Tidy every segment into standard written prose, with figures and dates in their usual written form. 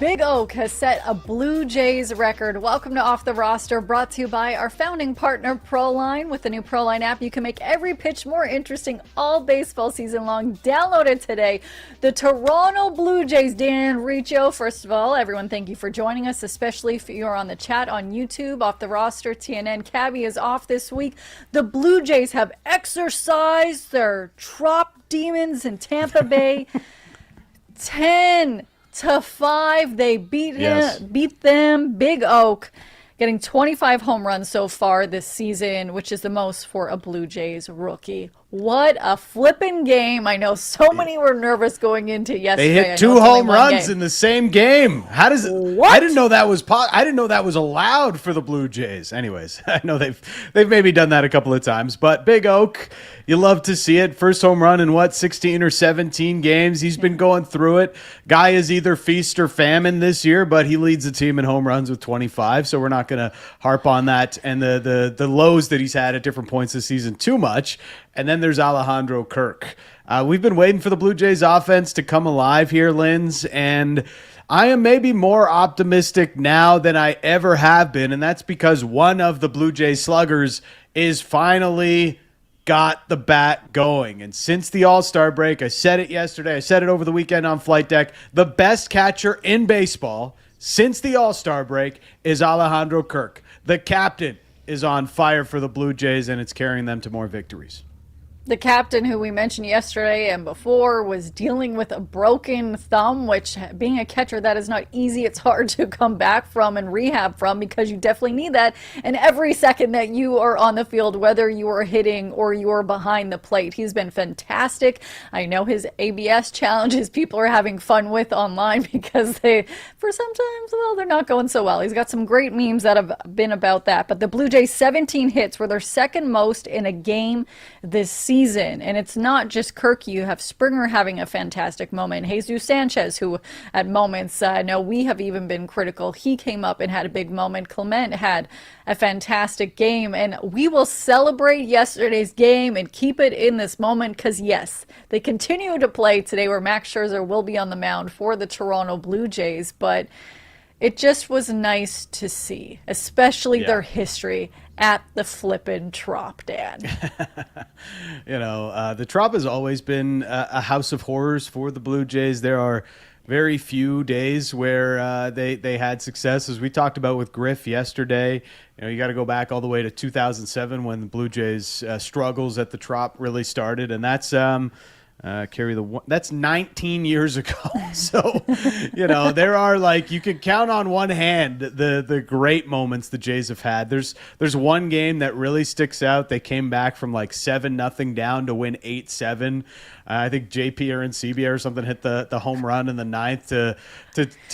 Big Oak has set a Blue Jays record. Welcome to Off the Roster, brought to you by our founding partner, Proline. With the new Proline app, you can make every pitch more interesting all baseball season long. Download it today. The Toronto Blue Jays, Dan Riccio. First of all, everyone, thank you for joining us, especially if you're on the chat on YouTube. Off the Roster, TNN Cabby is off this week. The Blue Jays have exercised their Trop demons in Tampa Bay. 10-5, they beat them. Big Oak getting 25 home runs so far this season, which is the most for a Blue Jays rookie. What a flippin' game. I know so many were nervous going into yesterday. They hit two home runs in the same game. How does it? What? I didn't know that was I didn't know that was allowed for the Blue Jays. Anyways, I know they've maybe done that a couple of times, but Big Oak, you love to see it. First home run in 16 or 17 games. He's been going through it. Guy is either feast or famine this year, but he leads the team in home runs with 25. So we're not going to harp on that and the lows that he's had at different points this season too much. And then there's Alejandro Kirk. We've been waiting for the Blue Jays offense to come alive here, Linz, and I am maybe more optimistic now than I ever have been, and that's because one of the Blue Jays sluggers is finally got the bat going. And since the All-Star break, I said it yesterday, I said it over the weekend on Flight Deck, the best catcher in baseball since the All-Star break is Alejandro Kirk. The captain is on fire for the Blue Jays, and it's carrying them to more victories. The captain, who we mentioned yesterday and before, was dealing with a broken thumb, which, being a catcher, that is not easy. It's hard to come back from and rehab from, because you definitely need that. And every second that you are on the field, whether you are hitting or you are behind the plate, he's been fantastic. I know his ABS challenges people are having fun with online because they're not going so well. He's got some great memes that have been about that. But the Blue Jays' 17 hits were their second most in a game this season. And it's not just Kirk. You have Springer having a fantastic moment. Jesus Sanchez, who at moments, I know we have even been critical, he came up and had a big moment. Clement had a fantastic game. And we will celebrate yesterday's game and keep it in this moment because, yes, they continue to play today, where Max Scherzer will be on the mound for the Toronto Blue Jays. But it just was nice to see, especially their history at the flippin' Trop, Dan. The Trop has always been a house of horrors for the Blue Jays. There are very few days where they had success, as we talked about with Griff yesterday. You got to go back all the way to 2007 when the Blue Jays struggles at the Trop really started, and that's that's 19 years ago. So, there are, you can count on one hand the great moments the Jays have had. There's one game that really sticks out. They came back from 7-0 down to win 8-7. I think JP Arancibia or something hit the home run in the ninth to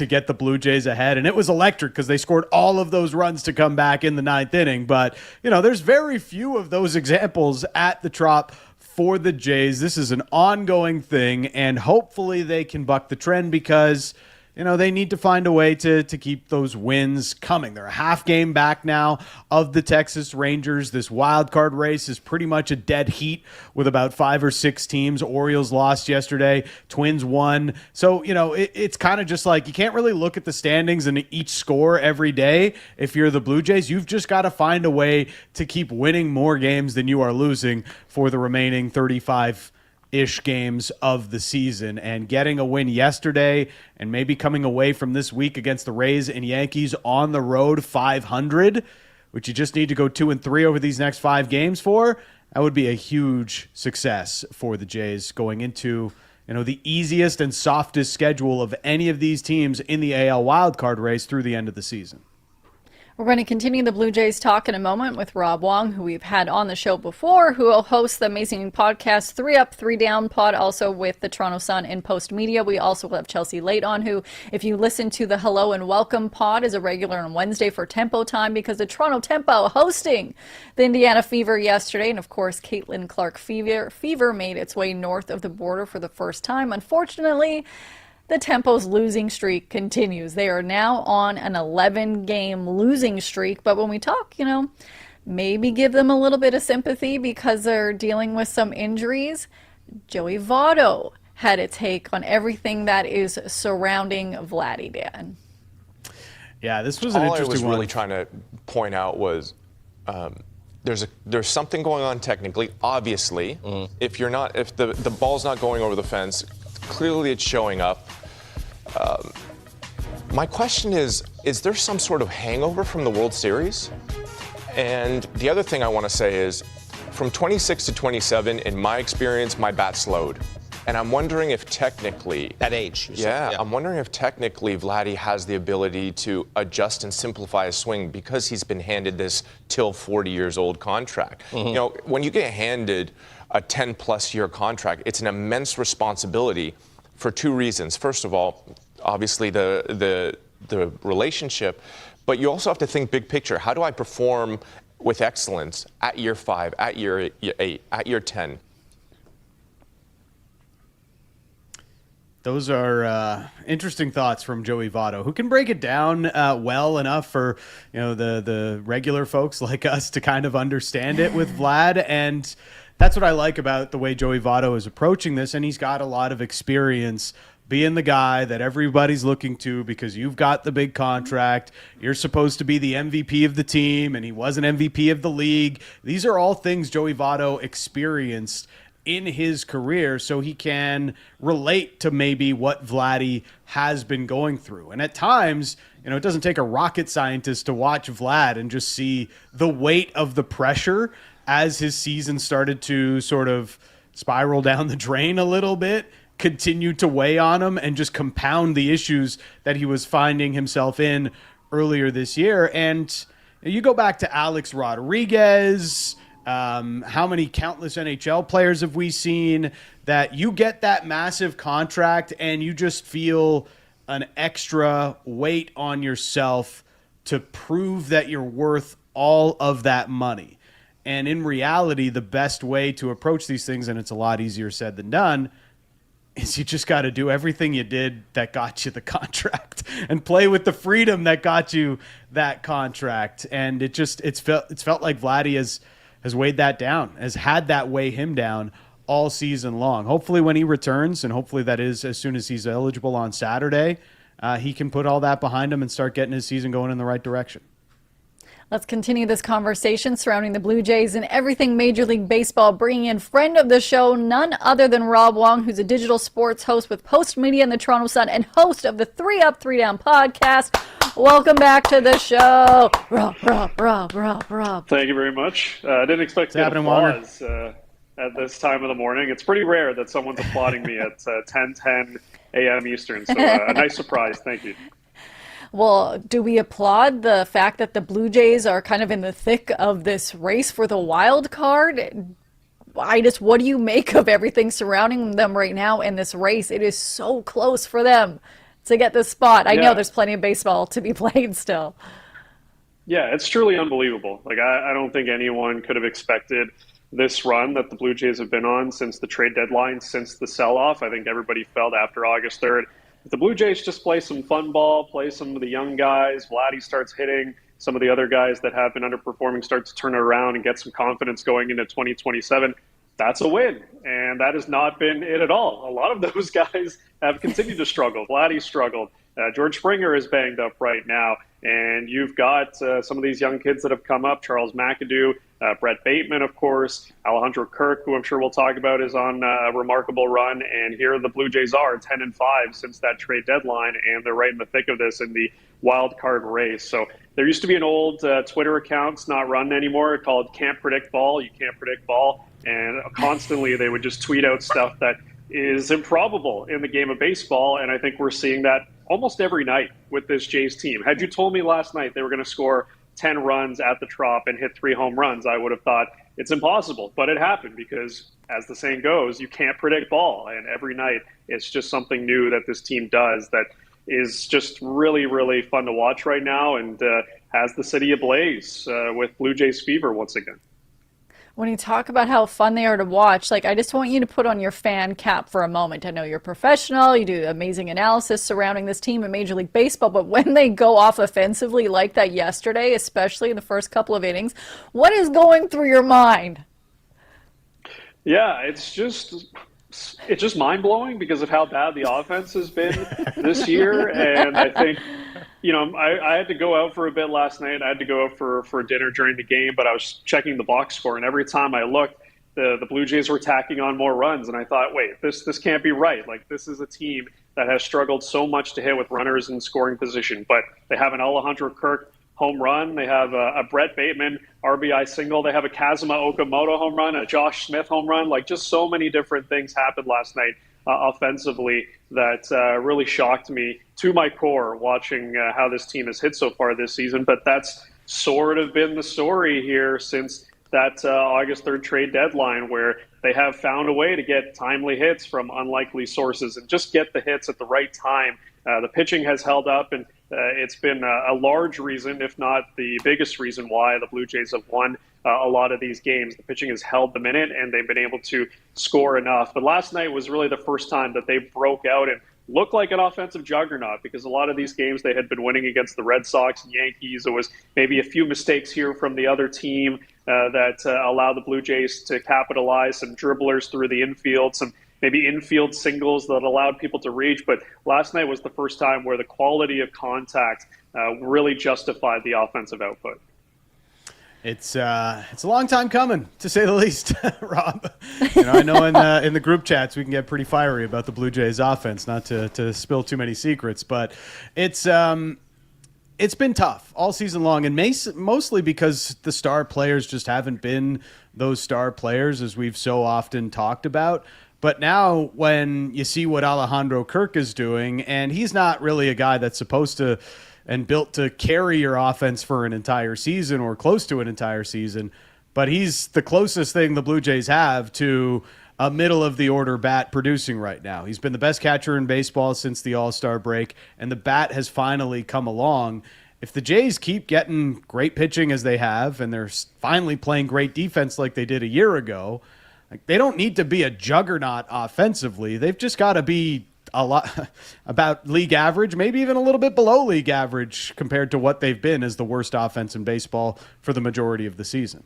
get the Blue Jays ahead. And it was electric because they scored all of those runs to come back in the ninth inning. But, there's very few of those examples at the Trop for the Jays. This is an ongoing thing, and hopefully they can buck the trend because, they need to find a way to keep those wins coming. They're a half game back now of the Texas Rangers. This wild card race is pretty much a dead heat with about 5 or 6 teams. Orioles lost yesterday. Twins won. So, it's kind of just you can't really look at the standings and each score every day. If you're the Blue Jays, you've just got to find a way to keep winning more games than you are losing for the remaining 35-ish games of the season. And getting a win yesterday and maybe coming away from this week against the Rays and Yankees on the road 500, which you just need to go 2-3 over these next 5 games for, that would be a huge success for the Jays going into the easiest and softest schedule of any of these teams in the AL wildcard race through the end of the season. We're going to continue the Blue Jays talk in a moment with Rob Wong, who we've had on the show before, who will host the amazing podcast 3 Up, 3 Down pod, also with the Toronto Sun and Post Media. We also will have Chelsea Leite on, who, if you listen to the Hello and Welcome pod, is a regular on Wednesday for Tempo Time, because the Toronto Tempo hosting the Indiana Fever yesterday. And, of course, Caitlin Clark Fever made its way north of the border for the first time. Unfortunately, the Tempo's losing streak continues. They are now on an 11-game losing streak. But when we talk, maybe give them a little bit of sympathy because they're dealing with some injuries. Joey Votto had a take on everything that is surrounding Vladdy, Dan. Yeah, this was an All I interesting was one. really trying to point out was there's something going on technically. Obviously, if the ball's not going over the fence, clearly it's showing up. My question is there some sort of hangover from the World Series? And the other thing I want to say is, from 26 to 27, in my experience, my bat slowed. And I'm wondering if technically... That age. Yeah, I'm wondering if technically Vladdy has the ability to adjust and simplify his swing because he's been handed this till 40 years old contract. You know, when you get handed a 10-plus year contract, it's an immense responsibility for two reasons. First of all, obviously the relationship, but you also have to think big picture. How do I perform with excellence at year 5, at year 8, at year 10? Those are interesting thoughts from Joey Votto, who can break it down well enough for the regular folks like us to kind of understand it with Vlad. And that's what I like about the way Joey Votto is approaching this. And he's got a lot of experience being the guy that everybody's looking to because you've got the big contract. You're supposed to be the MVP of the team, and he was an MVP of the league. These are all things Joey Votto experienced in his career, so he can relate to maybe what Vladdy has been going through. And at times, it doesn't take a rocket scientist to watch Vlad and just see the weight of the pressure as his season started to sort of spiral down the drain a little bit, continue to weigh on him and just compound the issues that he was finding himself in earlier this year. And you go back to Alex Rodriguez. How many countless NHL players have we seen that you get that massive contract and you just feel an extra weight on yourself to prove that you're worth all of that money? And in reality, the best way to approach these things, and it's a lot easier said than done, is you just got to do everything you did that got you the contract and play with the freedom that got you that contract. And it's felt like Vladdy has weighed that down, has had that weigh him down all season long. Hopefully when he returns, and hopefully that is as soon as he's eligible on Saturday, he can put all that behind him and start getting his season going in the right direction. Let's continue this conversation surrounding the Blue Jays and everything Major League Baseball, bringing in friend of the show, none other than Rob Wong, who's a digital sports host with Post Media and the Toronto Sun and host of the 3 Up, 3 Down podcast. Welcome back to the show. Rob. Thank you very much. I didn't expect to get applause at this time of the morning. It's pretty rare that someone's applauding me at 10:10 a.m. Eastern, so a nice surprise. Thank you. Well, do we applaud the fact that the Blue Jays are kind of in the thick of this race for the wild card? What do you make of everything surrounding them right now in this race? It is so close for them to get this spot. I know there's plenty of baseball to be played still. Yeah, it's truly unbelievable. Like, I don't think anyone could have expected this run that the Blue Jays have been on since the trade deadline, since the sell-off. I think everybody felt after August 3rd, if the Blue Jays just play some fun ball, play some of the young guys, Vladdy starts hitting, some of the other guys that have been underperforming start to turn it around and get some confidence going into 2027, that's a win. And that has not been it at all. A lot of those guys have continued to struggle. Vladdy struggled. George Springer is banged up right now. And you've got some of these young kids that have come up, Charles McAdoo, Brett Bateman, of course, Alejandro Kirk, who I'm sure we'll talk about, is on a remarkable run. And here the Blue Jays are 10-5 since that trade deadline, and they're right in the thick of this in the wild card race. So there used to be an old Twitter account, it's not run anymore, called Can't Predict Ball. You can't predict ball. And constantly they would just tweet out stuff that is improbable in the game of baseball. And I think we're seeing that almost every night with this Jays team. Had you told me last night they were going to score 10 runs at the Trop and hit 3 home runs, I would have thought it's impossible. But it happened because, as the saying goes, you can't predict ball. And every night it's just something new that this team does that is just really, really fun to watch right now and has the city ablaze with Blue Jays fever once again. When you talk about how fun they are to watch, I just want you to put on your fan cap for a moment. I know you're professional, you do amazing analysis surrounding this team in Major League Baseball, but when they go off offensively like that yesterday, especially in the first couple of innings, what is going through your mind? Yeah, it's just it's just mind-blowing because of how bad the offense has been this year. And I think, I had to go out for a bit last night. I had to go out for dinner during the game, but I was checking the box score, and every time I looked, the Blue Jays were tacking on more runs. And I thought, wait, this can't be right. Like, this is a team that has struggled so much to hit with runners in scoring position. But they have an Alejandro Kirk home run. They have a Brett Bateman RBI single. They have a Kazuma Okamoto home run, a Josh Smith home run. Like, just so many different things happened last night offensively that really shocked me to my core watching how this team has hit so far this season. But that's sort of been the story here since that August 3rd trade deadline, where they have found a way to get timely hits from unlikely sources and just get the hits at the right time. The pitching has held up, and it's been a large reason, if not the biggest reason, why the Blue Jays have won a lot of these games. The pitching has held them in it, and they've been able to score enough. But last night was really the first time that they broke out and looked like an offensive juggernaut, because a lot of these games they had been winning against the Red Sox and Yankees. There was maybe a few mistakes here from the other team that allowed the Blue Jays to capitalize, some dribblers through the infield, some maybe infield singles that allowed people to reach. But last night was the first time where the quality of contact really justified the offensive output. It's a long time coming, to say the least, Rob. I know in the group chats we can get pretty fiery about the Blue Jays offense, not to spill too many secrets, but it's been tough all season long, and mostly because the star players just haven't been those star players as we've so often talked about. But now when you see what Alejandro Kirk is doing, and he's not really a guy that's supposed to and built to carry your offense for an entire season or close to an entire season, but he's the closest thing the Blue Jays have to a middle-of-the-order bat producing right now. He's been the best catcher in baseball since the All-Star break, and the bat has finally come along. If the Jays keep getting great pitching as they have, and they're finally playing great defense like they did a year ago, they don't need to be a juggernaut offensively. They've just got to be a lot about league average, maybe even a little bit below league average compared to what they've been as the worst offense in baseball for the majority of the season.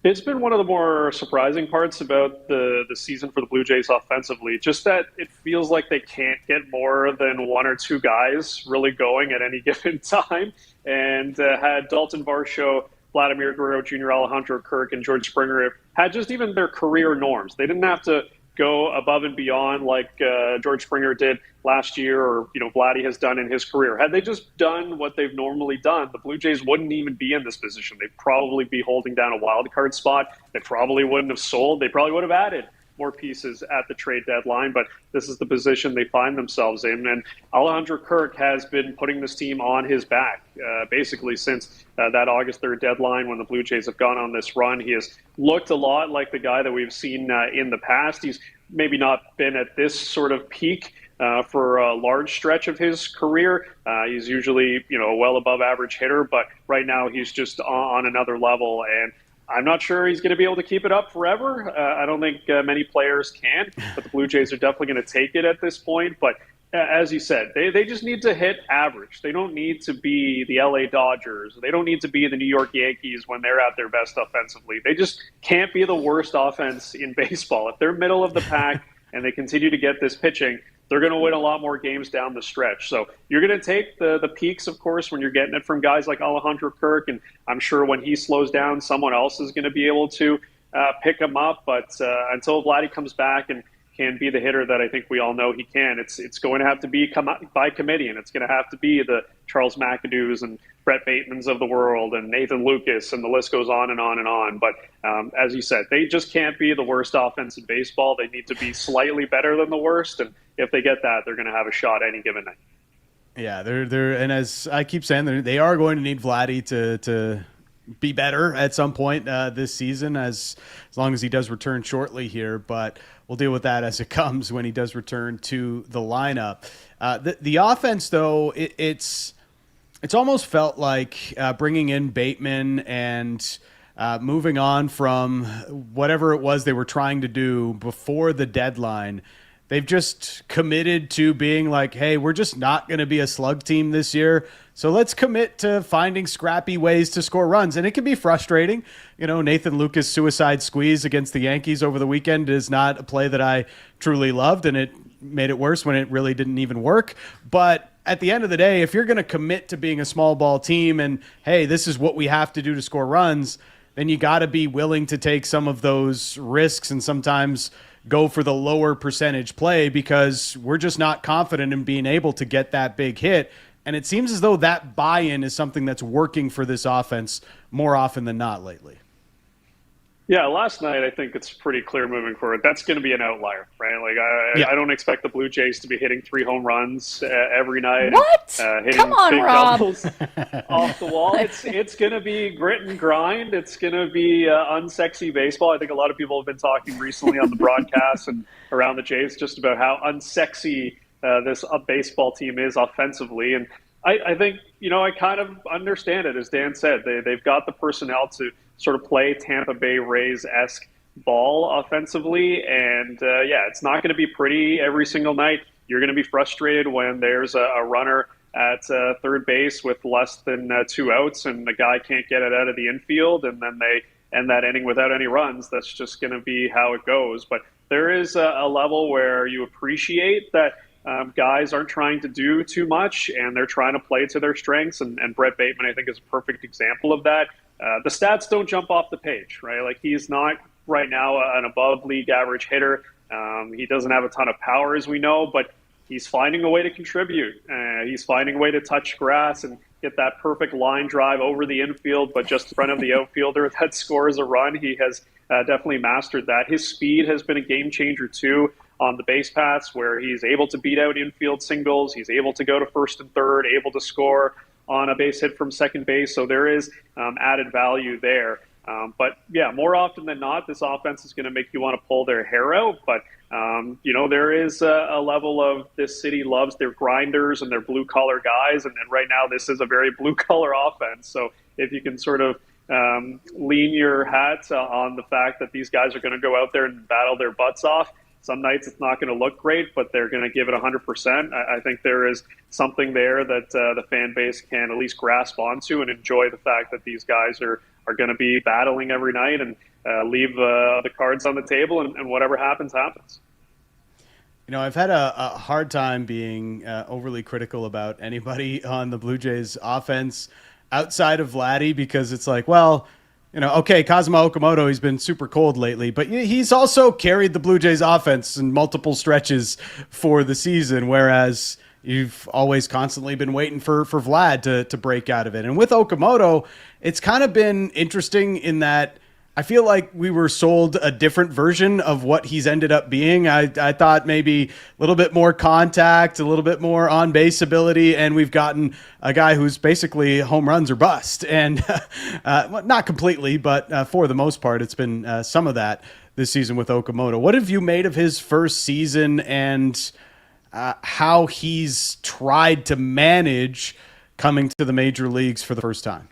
It's been one of the more surprising parts about the season for the Blue Jays offensively, just that it feels like they can't get more than one or two guys really going at any given time. And had Dalton Varsho, Vladimir Guerrero Jr., Alejandro Kirk, and George Springer had just even their career norms. They didn't have to go above and beyond like George Springer did last year, or Vladdy has done in his career. Had they just done what they've normally done, the Blue Jays wouldn't even be in this position. They'd probably be holding down a wild card spot. They probably wouldn't have sold. They probably would have added more pieces at the trade deadline, but this is the position they find themselves in. And Alejandro Kirk has been putting this team on his back basically since that August 3rd deadline when the Blue Jays have gone on this run. He has looked a lot like the guy that we've seen in the past. He's maybe not been at this sort of peak for a large stretch of his career. He's usually, a well above average hitter, but right now he's just on another level, and I'm not sure he's going to be able to keep it up forever. I don't think many players can, but the Blue Jays are definitely going to take it at this point. But as you said, they just need to hit average. They don't need to be the LA Dodgers. They don't need to be the New York Yankees when they're at their best offensively. They just can't be the worst offense in baseball. If they're middle of the pack and they continue to get this pitching, they're going to win a lot more games down the stretch. So you're going to take the peaks, of course, when you're getting it from guys like Alejandro Kirk, and I'm sure when he slows down, someone else is going to be able to pick him up. But until Vladdy comes back and can be the hitter that I think we all know he can, it's going to have to be by committee, and it's going to have to be the Charles McAdoo's and Brett Batemans of the world and Nathan Lucas, and the list goes on and on and on. But as you said, they just can't be the worst offense in baseball. They need to be slightly better than the worst, and if they get that, they're going to have a shot any given night. Yeah, they're and as I keep saying, they are going to need Vladdy to be better at some point this season, as long as he does return shortly here. But we'll deal with that as it comes when he does return to the lineup. The offense, though, it's almost felt like bringing in Bateman and moving on from whatever it was they were trying to do before the deadline. they've just committed to being like, hey, we're just not going to be a slug team this year. So let's commit to finding scrappy ways to score runs. And it can be frustrating. Nathan Lucas' suicide squeeze against the Yankees over the weekend is not a play that I truly loved, and it made it worse when it really didn't even work. But at the end of the day, if you're going to commit to being a small ball team and, hey, this is what we have to do to score runs, then you got to be willing to take some of those risks and sometimes go for the lower percentage play, because we're just not confident in being able to get that big hit. And it seems as though that buy-in is something that's working for this offense more often than not lately. Yeah, last night I think it's pretty clear moving forward. That's going to be an outlier, right? Like I don't expect the Blue Jays to be hitting 3 home runs every night. What? Hitting Come on, big Rob. doubles off the wall. It's going to be grit and grind. It's going to be unsexy baseball. I think a lot of people have been talking recently on the broadcast and around the Jays just about how unsexy this baseball team is offensively. And I think, I kind of understand it. As Dan said, they've got the personnel to sort of play Tampa Bay Rays-esque ball offensively. And, it's not going to be pretty every single night. You're going to be frustrated when there's a runner at third base with less than 2 outs and the guy can't get it out of the infield, and then they end that inning without any runs. That's just going to be how it goes. But there is a level where you appreciate that guys aren't trying to do too much, and they're trying to play to their strengths. And Brett Bateman, I think, is a perfect example of that. The stats don't jump off the page, right? Like, he's not right now an above league average hitter. He doesn't have a ton of power, as we know, but he's finding a way to contribute. He's finding a way to touch grass and get that perfect line drive over the infield, but just in front of the outfielder that scores a run. He has definitely mastered that. His speed has been a game changer too on the base paths, where he's able to beat out infield singles. He's able to go to first and third, able to score on a base hit from second base. So there is added value there. But yeah, more often than not, this offense is going to make you want to pull their hair out. But, there is a level of this city loves their grinders and their blue collar guys. And right now this is a very blue collar offense. So if you can sort of lean your hat on the fact that these guys are going to go out there and battle their butts off, some nights it's not going to look great, but they're going to give it 100%. I think there is something there that the fan base can at least grasp onto and enjoy the fact that these guys are going to be battling every night and leave the cards on the table, and whatever happens, happens. I've had a hard time being overly critical about anybody on the Blue Jays offense outside of Vladdy, because it's like, well, okay, Kazuma Okamoto, he's been super cold lately, but he's also carried the Blue Jays offense in multiple stretches for the season, whereas you've always constantly been waiting for Vlad to break out of it. And with Okamoto, it's kind of been interesting in that I feel like we were sold a different version of what he's ended up being. I thought maybe a little bit more contact, a little bit more on-base ability, and we've gotten a guy who's basically home runs or bust. And not completely, but for the most part, it's been some of that this season with Okamoto. What have you made of his first season, and how he's tried to manage coming to the major leagues for the first time?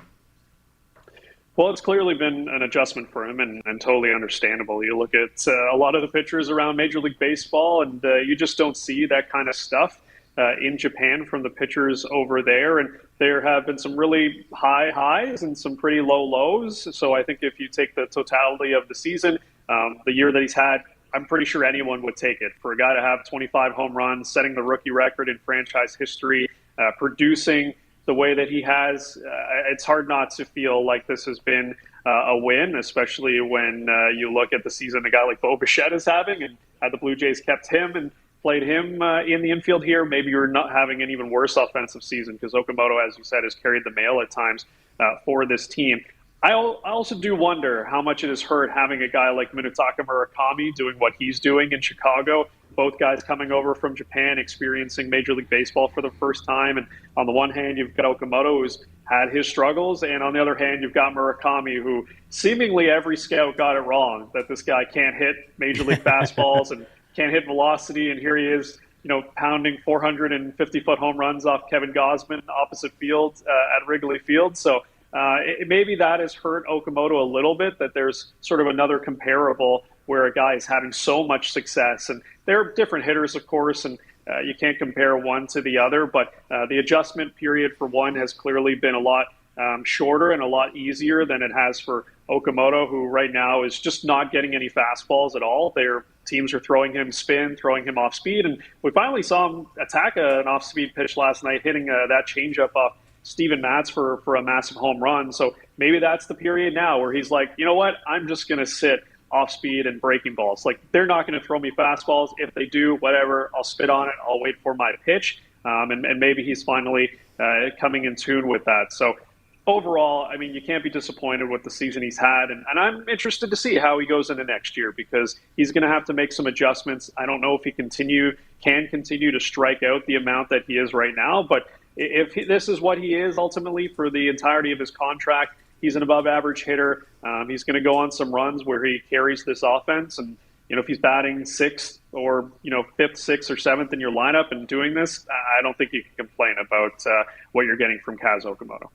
Well, it's clearly been an adjustment for him, and totally understandable. You look at a lot of the pitchers around Major League Baseball, and you just don't see that kind of stuff in Japan from the pitchers over there. And there have been some really high highs and some pretty low lows. So I think if you take the totality of the season, the year that he's had, I'm pretty sure anyone would take it. For a guy to have 25 home runs, setting the rookie record in franchise history, producing the way that he has, it's hard not to feel like this has been a win, especially when you look at the season a guy like Bo Bichette is having, and had the Blue Jays kept him and played him in the infield here, maybe you're not having an even worse offensive season, because Okamoto, as you said, has carried the mail at times for this team. I also do wonder how much it has hurt having a guy like Minutaka Murakami doing what he's doing in Chicago. Both guys coming over from Japan, experiencing Major League Baseball for the first time. And on the one hand, you've got Okamoto, who's had his struggles. And on the other hand, you've got Murakami, who seemingly every scout got it wrong, that this guy can't hit Major League fastballs and can't hit velocity. And here he is, pounding 450-foot home runs off Kevin Gausman opposite field at Wrigley Field. So maybe that has hurt Okamoto a little bit, that there's sort of another comparable where a guy is having so much success. And they're different hitters, of course, and you can't compare one to the other, but the adjustment period for one has clearly been a lot shorter and a lot easier than it has for Okamoto, who right now is just not getting any fastballs at all. Their teams are throwing him spin, throwing him off speed, and we finally saw him attack an off-speed pitch last night, hitting that changeup off Steven Matz for a massive home run. So maybe that's the period now where he's like, you know what, I'm just going to sit off speed and breaking balls. Like, they're not going to throw me fastballs. If they do, whatever, I'll spit on it. I'll wait for my pitch. And maybe he's finally coming in tune with that. So overall, I mean, you can't be disappointed with the season he's had. And I'm interested to see how he goes into next year, because he's going to have to make some adjustments. I don't know if he can continue to strike out the amount that he is right now. But if this is what he is ultimately for the entirety of his contract, he's an above-average hitter. He's going to go on some runs where he carries this offense. And, if he's batting sixth or, fifth, sixth, or seventh in your lineup and doing this, I don't think you can complain about what you're getting from Kaz Okamoto.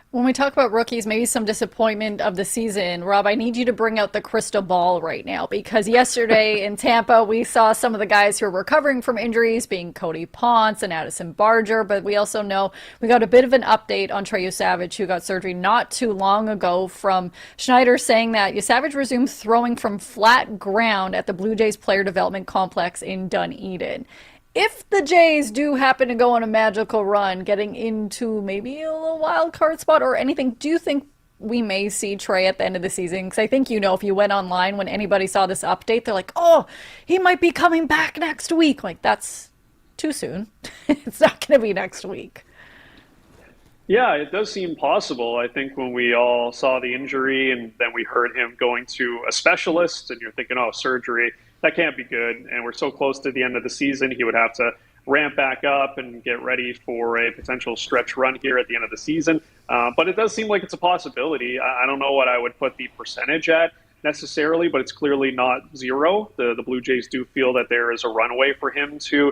When we talk about rookies, maybe some disappointment of the season, Rob, I need you to bring out the crystal ball right now, because yesterday in Tampa, we saw some of the guys who are recovering from injuries, being Cody Ponce and Addison Barger, but we also know we got a bit of an update on Trey Yosavage, who got surgery not too long ago, from Schneider saying that Yosavage resumed throwing from flat ground at the Blue Jays Player Development Complex in Dunedin. If the Jays do happen to go on a magical run, getting into maybe a little wild card spot or anything, do you think we may see Trey at the end of the season? Because I think, if you went online when anybody saw this update, they're like, oh, he might be coming back next week. Like, that's too soon. It's not going to be next week. Yeah, it does seem possible. I think when we all saw the injury and then we heard him going to a specialist, and you're thinking, oh, surgery, that can't be good. And we're so close to the end of the season, he would have to ramp back up and get ready for a potential stretch run here at the end of the season. But it does seem like it's a possibility. I don't know what I would put the percentage at necessarily, but it's clearly not zero. The Blue Jays do feel that there is a runway for him to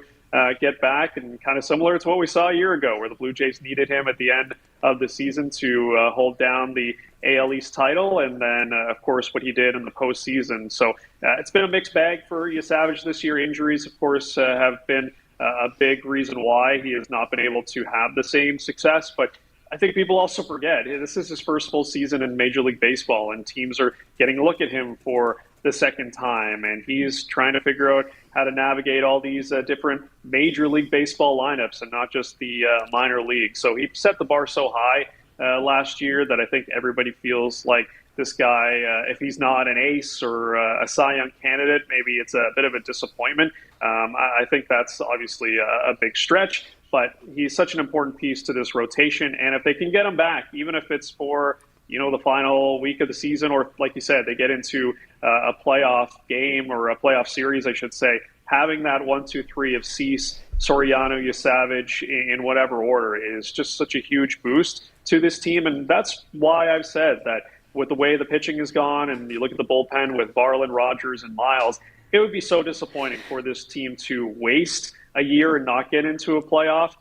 get back, and kind of similar to what we saw a year ago, where the Blue Jays needed him at the end of the season to hold down the AL East title, and then, of course, what he did in the postseason. So it's been a mixed bag for Yosavage this year. Injuries, of course, have been a big reason why he has not been able to have the same success. But I think people also forget, this is his first full season in Major League Baseball, and teams are getting a look at him for the second time, and he's trying to figure out how to navigate all these different Major League Baseball lineups and not just the minor league. So he set the bar so high last year that I think everybody feels like this guy, if he's not an ace or a Cy Young candidate, maybe it's a bit of a disappointment. I think that's obviously a big stretch, but he's such an important piece to this rotation. And if they can get him back, even if it's for the final week of the season, or like you said, they get into a playoff game or a playoff series, I should say, having that 1, 2, 3 of Cease, Soriano, Yosavage in whatever order is just such a huge boost to this team. And that's why I've said that with the way the pitching is gone, and you look at the bullpen with Varland, Rogers, and Miles, it would be so disappointing for this team to waste a year and not get into a playoff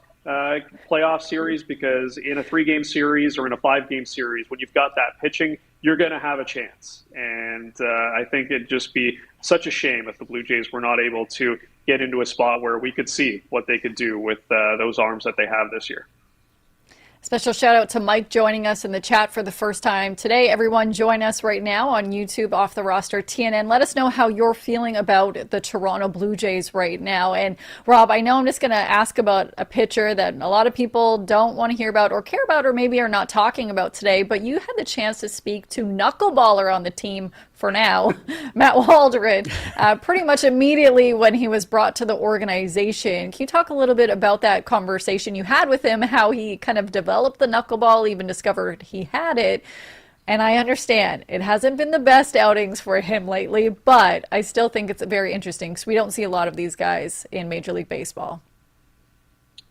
series, because in a 3-game series or in a 5-game series, when you've got that pitching, you're going to have a chance. And I think it'd just be such a shame if the Blue Jays were not able to get into a spot where we could see what they could do with those arms that they have this year. Special shout out to Mike joining us in the chat for the first time today. Everyone join us right now on YouTube, Off the Roster TNN. Let us know how you're feeling about the Toronto Blue Jays right now. And Rob, I know I'm just going to ask about a pitcher that a lot of people don't want to hear about or care about, or maybe are not talking about today, but you had the chance to speak to knuckleballer on the team for now, Matt Waldron, pretty much immediately when he was brought to the organization. Can you talk a little bit about that conversation you had with him, how he kind of developed the knuckleball, even discovered he had it? And I understand it hasn't been the best outings for him lately, but I still think it's very interesting because we don't see a lot of these guys in Major League Baseball.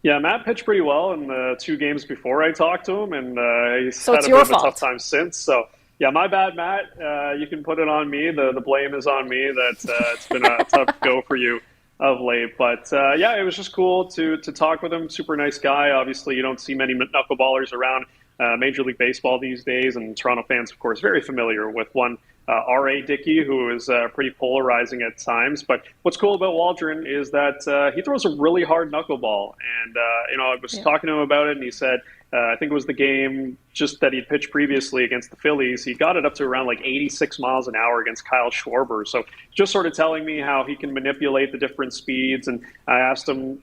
Yeah, Matt pitched pretty well in the 2 games before I talked to him, and he's so had it's a bit of a fault. tough time since. So, yeah, my bad, Matt. You can put it on me. The blame is on me that it's been a tough go for you of late. But, yeah, it was just cool to talk with him. Super nice guy. Obviously, you don't see many knuckleballers around Major League Baseball these days, and Toronto fans, of course, very familiar with one R.A. Dickey, who is pretty polarizing at times. But what's cool about Waldron is that he throws a really hard knuckleball. And, I was talking to him about it, and he said, I think it was the game just that he'd pitched previously against the Phillies. He got it up to around like 86 miles an hour against Kyle Schwarber. So just sort of telling me how he can manipulate the different speeds. And I asked him,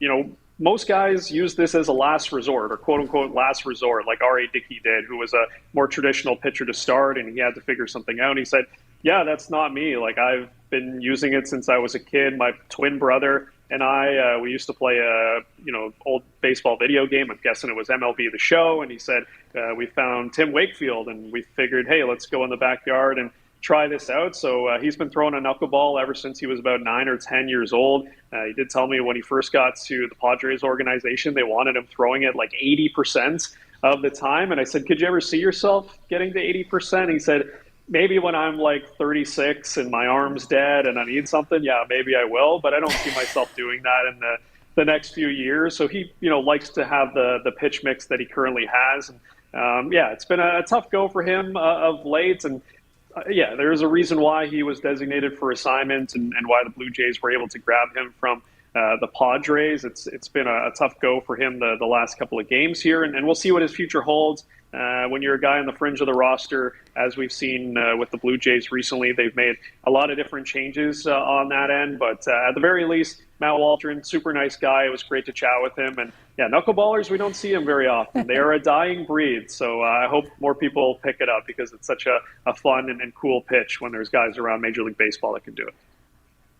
most guys use this as a last resort, or quote unquote last resort, like R.A. Dickey did, who was a more traditional pitcher to start, and he had to figure something out. And he said, yeah, that's not me. Like, I've been using it since I was a kid. My twin brother and I, we used to play a old baseball video game. I'm guessing it was MLB The Show. And he said, we found Tim Wakefield, and we figured, hey, let's go in the backyard and try this out. So he's been throwing a knuckleball ever since he was about 9 or 10 years old. He did tell me when he first got to the Padres organization, they wanted him throwing it like 80% of the time. And I said, could you ever see yourself getting to 80%? He said, maybe when I'm like 36 and my arm's dead and I need something, yeah, maybe I will. But I don't see myself doing that in the next few years. So he, likes to have the pitch mix that he currently has. And it's been a tough go for him of late. And there's a reason why he was designated for assignment and why the Blue Jays were able to grab him from the Padres. It's been a tough go for him the last couple of games here, and we'll see what his future holds. When you're a guy on the fringe of the roster, as we've seen with the Blue Jays recently, they've made a lot of different changes on that end. But at the very least, Matt Waldron, super nice guy. It was great to chat with him. And knuckleballers, we don't see them very often. They are a dying breed. So I hope more people pick it up because it's such a fun and cool pitch when there's guys around Major League Baseball that can do it.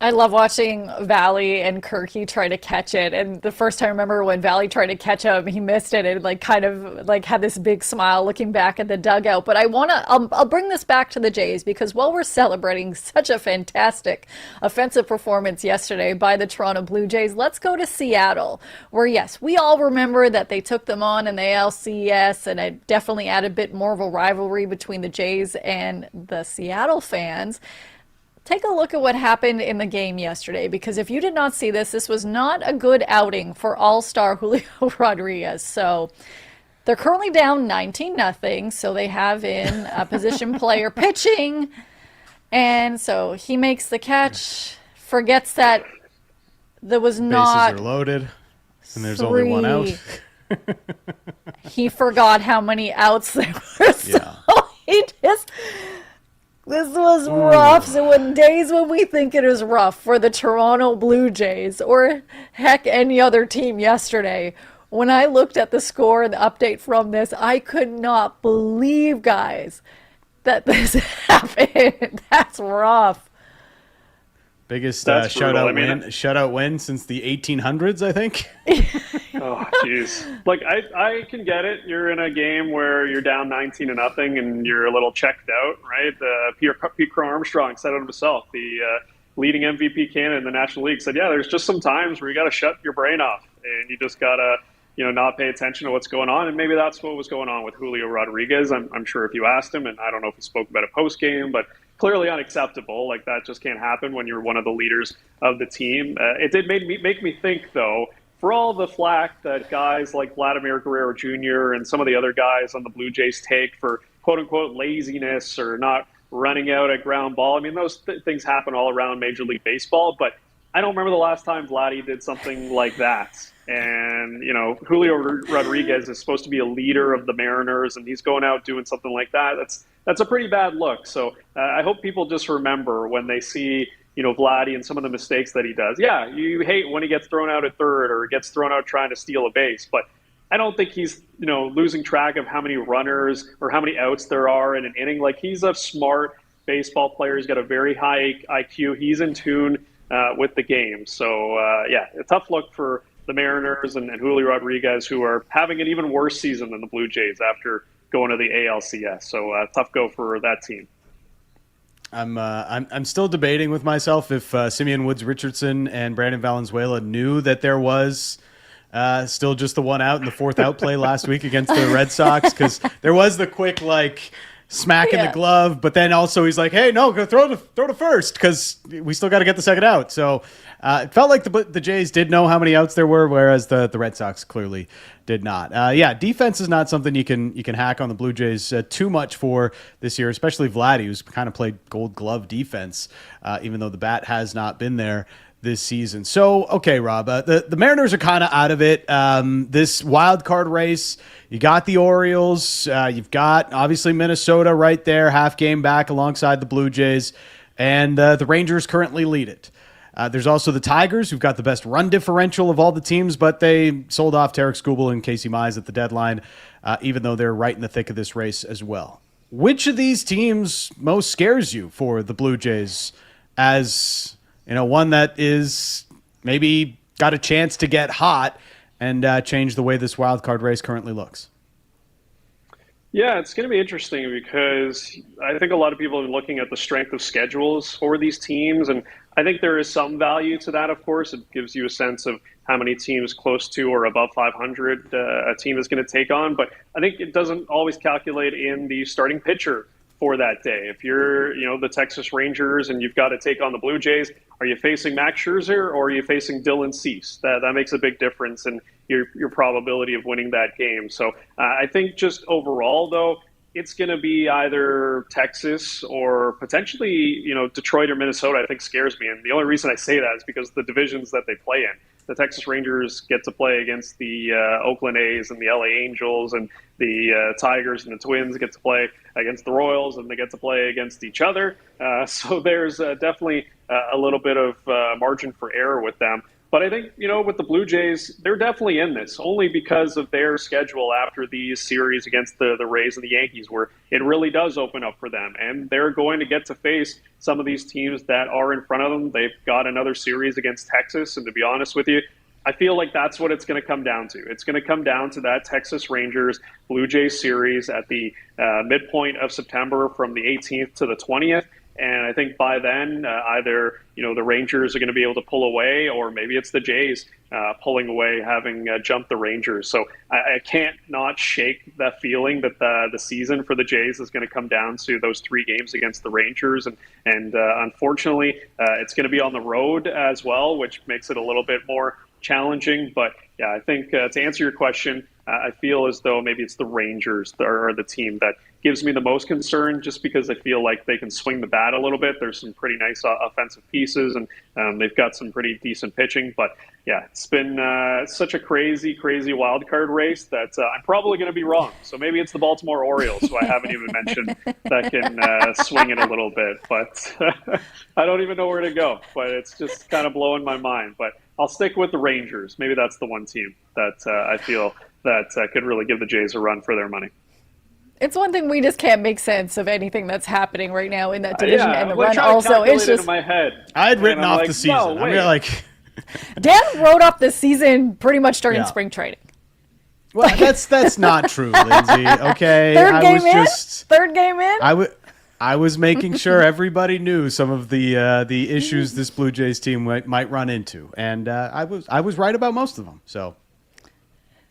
I love watching Valley and Kirky try to catch it. And the first time I remember when Valley tried to catch him, he missed it and had this big smile looking back at the dugout. But I'll bring this back to the Jays because while we're celebrating such a fantastic offensive performance yesterday by the Toronto Blue Jays, let's go to Seattle, where yes, we all remember that they took them on in the ALCS, and it definitely added a bit more of a rivalry between the Jays and the Seattle fans. Take a look at what happened in the game yesterday, because if you did not see this was not a good outing for all-star Julio Rodriguez. So they're currently down 19-0, so they have in a position player pitching, and so he makes the catch, forgets that there was not... Bases are loaded, and there's only one out. He forgot how many outs there were, so he just... This was rough. So when days when we think it is rough for the Toronto Blue Jays, or heck, any other team yesterday, when I looked at the score and the update from this, I could not believe, guys, that this happened. That's rough. Biggest shutout win since the 1800s, I think. Oh, jeez. Like, I can get it. You're in a game where you're down 19-0 and you're a little checked out, right? Pete Crow Armstrong said it himself. The leading MVP candidate in the National League said, there's just some times where you got to shut your brain off and you just got to, not pay attention to what's going on. And maybe that's what was going on with Julio Rodriguez. I'm sure if you asked him, and I don't know if he spoke about it post-game, but clearly unacceptable. Like, that just can't happen when you're one of the leaders of the team. It did make me think, though, for all the flack that guys like Vladimir Guerrero Jr. and some of the other guys on the Blue Jays take for quote-unquote laziness or not running out a ground ball. I mean, those things happen all around Major League Baseball, but I don't remember the last time Vladdy did something like that. And, Julio Rodriguez is supposed to be a leader of the Mariners, and he's going out doing something like that. That's a pretty bad look. So I hope people just remember when they see, Vladdy and some of the mistakes that he does. Yeah, you hate when he gets thrown out at third or gets thrown out trying to steal a base, but I don't think he's, losing track of how many runners or how many outs there are in an inning. Like, he's a smart baseball player. He's got a very high IQ. He's in tune with the game. So, a tough look for the Mariners and Julio Rodriguez, who are having an even worse season than the Blue Jays after going to the ALCS. So tough go for that team. I'm still debating with myself if Simeon Woods Richardson and Brandon Valenzuela knew that there was still just the one out in the fourth out play last week against the Red Sox, because there was the quick smack in the glove, but then also he's like, hey, no, go throw to first because we still got to get the second out. So it felt like the Jays did know how many outs there were, whereas the Red Sox clearly did not. Defense is not something you can hack on the Blue Jays too much for this year, especially Vladdy, who's kind of played Gold Glove defense, even though the bat has not been there this season. So, okay, Rob, the Mariners are kind of out of it. This wild card race, you got the Orioles, you've got obviously Minnesota right there, half game back alongside the Blue Jays, and the Rangers currently lead it. There's also the Tigers, who've got the best run differential of all the teams, but they sold off Tarek Skubal and Casey Mize at the deadline, even though they're right in the thick of this race as well. Which of these teams most scares you for the Blue Jays as, one that is maybe got a chance to get hot and change the way this wild card race currently looks? Yeah, it's going to be interesting because I think a lot of people are looking at the strength of schedules for these teams, and I think there is some value to that, of course. It gives you a sense of how many teams close to or above 500 a team is going to take on, but I think it doesn't always calculate in the starting pitcher for that day. If you're, the Texas Rangers and you've got to take on the Blue Jays, are you facing Max Scherzer or are you facing Dylan Cease? That makes a big difference in your probability of winning that game. So I think just overall, though, it's going to be either Texas or potentially, Detroit or Minnesota, I think scares me. And the only reason I say that is because the divisions that they play in. The Texas Rangers get to play against the Oakland A's and the LA Angels, and the Tigers and the Twins get to play against the Royals, and they get to play against each other. So there's definitely a little bit of margin for error with them. But I think, with the Blue Jays, they're definitely in this, only because of their schedule after these series against the Rays and the Yankees, where it really does open up for them. And they're going to get to face some of these teams that are in front of them. They've got another series against Texas. And to be honest with you, I feel like that's what it's going to come down to. It's going to come down to that Texas Rangers Blue Jays series at the midpoint of September from the 18th to the 20th. And I think by then, either, the Rangers are going to be able to pull away, or maybe it's the Jays pulling away, having jumped the Rangers. So I can't not shake that feeling that the season for the Jays is going to come down to those 3 games against the Rangers. And unfortunately, it's going to be on the road as well, which makes it a little bit more challenging. But yeah, I think to answer your question, I feel as though maybe it's the Rangers that are the team that gives me the most concern, just because I feel like they can swing the bat a little bit. There's some pretty nice offensive pieces, and they've got some pretty decent pitching. But yeah, it's been such a crazy wild card race that I'm probably going to be wrong. So maybe it's the Baltimore Orioles, who I haven't even mentioned, that can swing it a little bit. But I don't even know where to go. But it's just kind of blowing my mind. But I'll stick with the Rangers. Maybe that's the one team that I feel that could really give the Jays a run for their money. It's one thing, we just can't make sense of anything that's happening right now in that division and the run. Also, it's just in my head. I had written off the season. No, I mean, Dan wrote off the season pretty much during spring training. Well, that's not true, Lindsay. Okay, Third game in. I was making sure everybody knew some of the issues this Blue Jays team might run into, and I was right about most of them. So.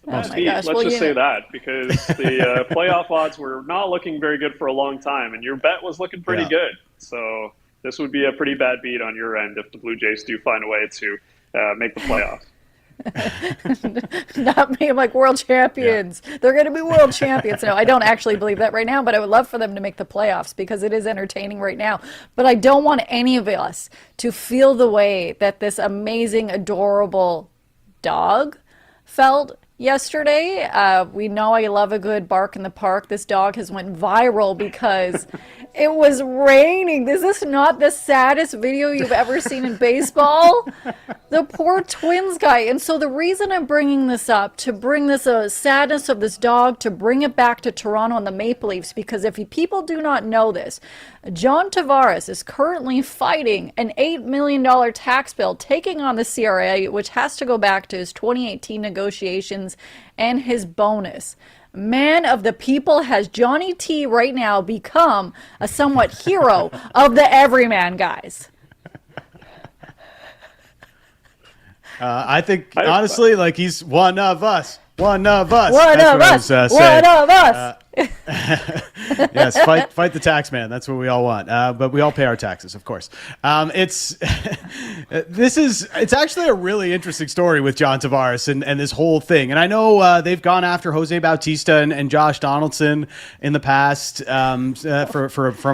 Let's just say that, because the playoff odds were not looking very good for a long time, and your bet was looking pretty good. So this would be a pretty bad beat on your end if the Blue Jays do find a way to make the playoffs. Not me. I'm like, world champions. Yeah. They're going to be world champions. No, I don't actually believe that right now, but I would love for them to make the playoffs because it is entertaining right now. But I don't want any of us to feel the way that this amazing, adorable dog felt yesterday. We know I love a good bark in the park. This dog has went viral because it was raining. Is this not the saddest video you've ever seen in baseball? The poor Twins guy. And so the reason I'm bringing this up, to bring this sadness of this dog, to bring it back to Toronto and the Maple Leafs, because if people do not know this, John Tavares is currently fighting an $8 million tax bill taking on the CRA, which has to go back to his 2018 negotiations and his bonus. Man of the people has Johnny T right now become a somewhat hero of the everyman guys. I think, honestly, like, he's one of us. One of us. One That's of what I us. was, One of us. Yes, fight the tax man. That's what we all want. But we all pay our taxes, of course. It's actually a really interesting story with John Tavares and this whole thing. And I know they've gone after Jose Bautista and Josh Donaldson in the past from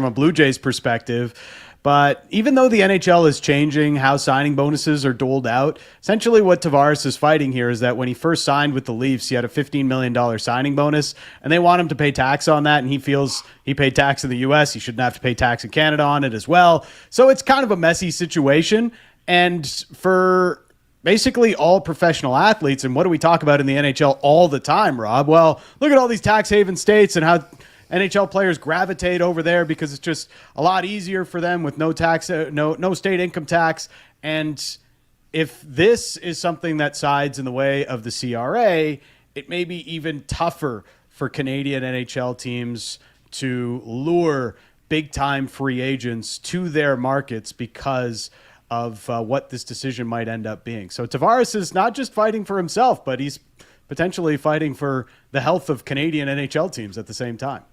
a Blue Jays perspective. But even though the NHL is changing how signing bonuses are doled out, essentially what Tavares is fighting here is that when he first signed with the Leafs, he had a $15 million signing bonus, and they want him to pay tax on that, and he feels he paid tax in the U.S. He shouldn't have to pay tax in Canada on it as well. So it's kind of a messy situation. And for basically all professional athletes, and what do we talk about in the NHL all the time, Rob? Well, look at all these tax haven states and how NHL players gravitate over there because it's just a lot easier for them with no tax, no state income tax. And if this is something that sides in the way of the CRA, it may be even tougher for Canadian NHL teams to lure big-time free agents to their markets because of what this decision might end up being. So Tavares is not just fighting for himself, but he's potentially fighting for the health of Canadian NHL teams at the same time.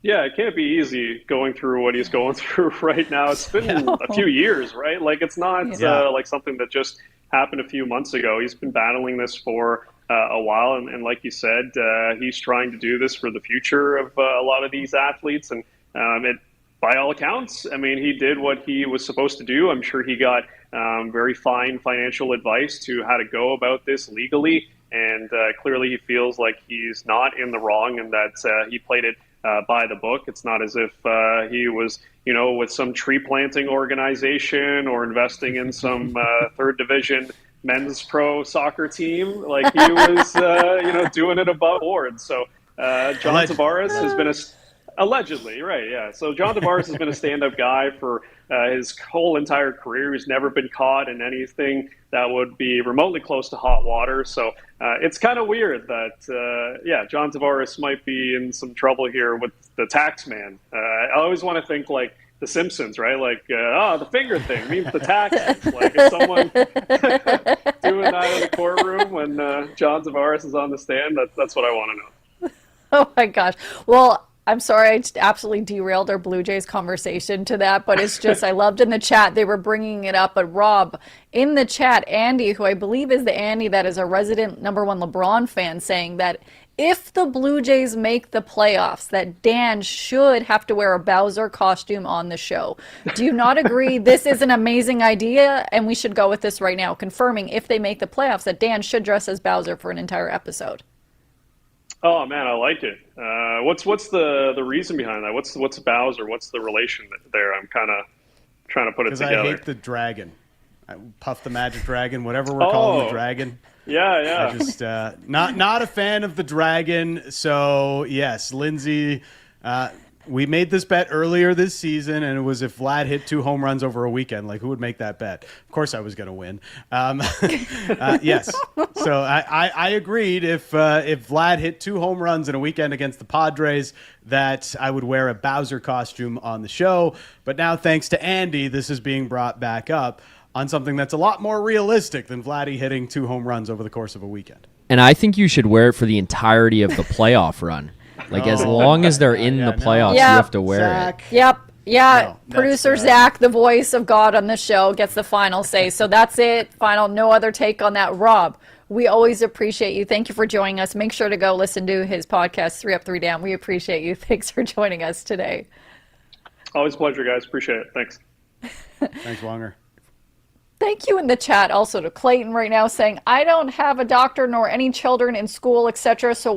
Yeah, it can't be easy going through what he's going through right now. It's been a few years, right? Like, it's not like something that just happened a few months ago. He's been battling this for a while. And like you said, he's trying to do this for the future of a lot of these athletes. And by all accounts, I mean, he did what he was supposed to do. I'm sure he got very fine financial advice to how to go about this legally. And clearly he feels like he's not in the wrong and that he played it by the book. It's not as if he was, with some tree planting organization or investing in some third division men's pro soccer team. Like, he was, doing it above board. So John Tavares has been allegedly, right? Yeah. So John Tavares has been a stand-up guy for his whole entire career. He's never been caught in anything that would be remotely close to hot water. So it's kind of weird that, John Tavares might be in some trouble here with the tax man. I always want to think like The Simpsons, right? Like, the finger thing means the taxes. Like, is someone doing that in the courtroom when John Tavares is on the stand? That's what I want to know. Oh my gosh. Well, I'm sorry, I just absolutely derailed our Blue Jays conversation to that, but it's just, I loved in the chat, they were bringing it up. But Rob, in the chat, Andy, who I believe is the Andy that is a resident #1 LeBron fan, saying that if the Blue Jays make the playoffs, that Dan should have to wear a Bowser costume on the show. Do you not agree this is an amazing idea and we should go with this right now, confirming if they make the playoffs that Dan should dress as Bowser for an entire episode? Oh man, I like it. What's the reason behind that? What's Bowser? What's the relation there? I'm kind of trying to put it together. I hate the dragon. Puff the Magic Dragon, whatever we're calling the dragon. Yeah. I just not a fan of the dragon. So yes, Lindsay. We made this bet earlier this season, and it was if Vlad hit 2 home runs over a weekend. Like, who would make that bet? Of course, I was going to win. Yes. So I agreed if Vlad hit 2 home runs in a weekend against the Padres, that I would wear a Bowser costume on the show. But now, thanks to Andy, this is being brought back up on something that's a lot more realistic than Vladdy hitting 2 home runs over the course of a weekend. And I think you should wear it for the entirety of the playoff run. Like, as long as they're in the playoffs, you have to wear it. Yep. Yeah. No, Producer Zach, the voice of God on the show, gets the final say. So that's it. Final, no other take on that. Rob, we always appreciate you. Thank you for joining us. Make sure to go listen to his podcast, 3 Up, 3 Down. We appreciate you. Thanks for joining us today. Always a pleasure, guys. Appreciate it. Thanks. Thanks, Wonger. Thank you in the chat also to Clayton right now saying, I don't have a doctor nor any children in school, etc. So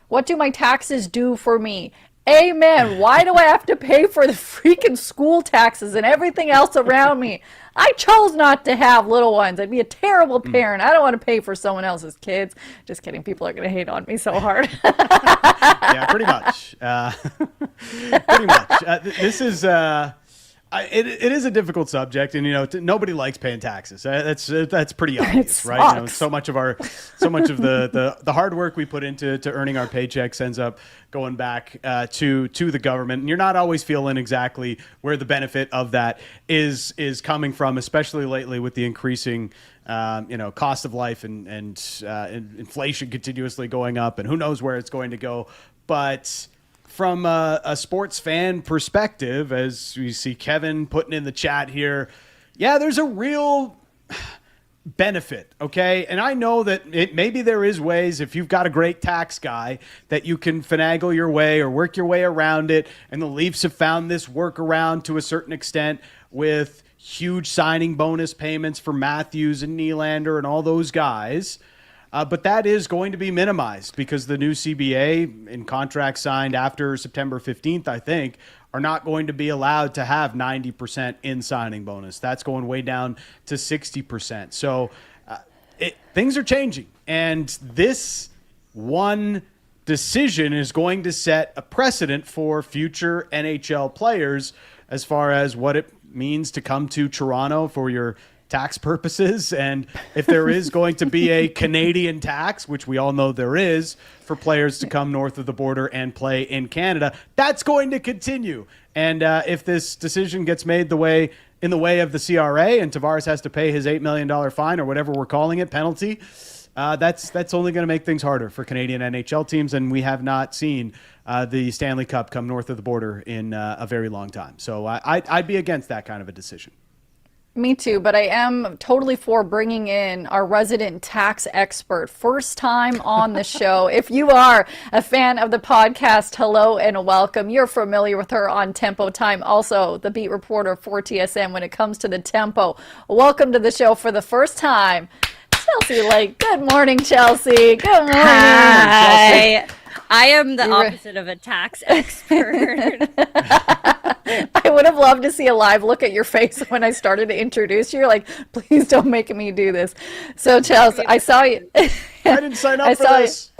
what do my taxes do for me? Amen. Why do I have to pay for the freaking school taxes and everything else around me? I chose not to have little ones. I'd be a terrible parent. I don't want to pay for someone else's kids. Just kidding. People are going to hate on me so hard. Yeah, pretty much. Pretty much. This is... It is a difficult subject, and nobody likes paying taxes. That's pretty obvious, right? So much of the hard work we put into earning our paychecks ends up going back to the government, and you're not always feeling exactly where the benefit of that is coming from, especially lately with the increasing cost of life and inflation continuously going up, and who knows where it's going to go. But from a sports fan perspective, as we see Kevin putting in the chat here, yeah, there's a real benefit, okay? And I know that maybe there is ways, if you've got a great tax guy, that you can finagle your way or work your way around it. And the Leafs have found this workaround to a certain extent with huge signing bonus payments for Matthews and Nylander and all those guys. But that is going to be minimized because the new CBA in contracts signed after September 15th, I think, are not going to be allowed to have 90% in signing bonus. That's going way down to 60%. So things are changing. And this one decision is going to set a precedent for future NHL players as far as what it means to come to Toronto for your tax purposes. And if there is going to be a Canadian tax, which we all know there is, for players to come north of the border and play in Canada, that's going to continue. And if this decision gets made in the way of the CRA and Tavares has to pay his $8 million fine or whatever we're calling it, penalty, that's only going to make things harder for Canadian NHL teams. And we have not seen the Stanley Cup come north of the border in a very long time. So I'd be against that kind of a decision. Me too, but I am totally for bringing in our resident tax expert, first time on the show. If you are a fan of the podcast, hello and welcome. You're familiar with her on Tempo Time, also the beat reporter for TSN when it comes to the Tempo. Welcome to the show for the first time, Chelsea Lake. Good morning, Chelsea. Good morning. Hi. Chelsea. I am the opposite of a tax expert. I would have loved to see a live look at your face when I started to introduce you. You're like, please don't make me do this. So, Chelsea, I saw you. I didn't sign up for this.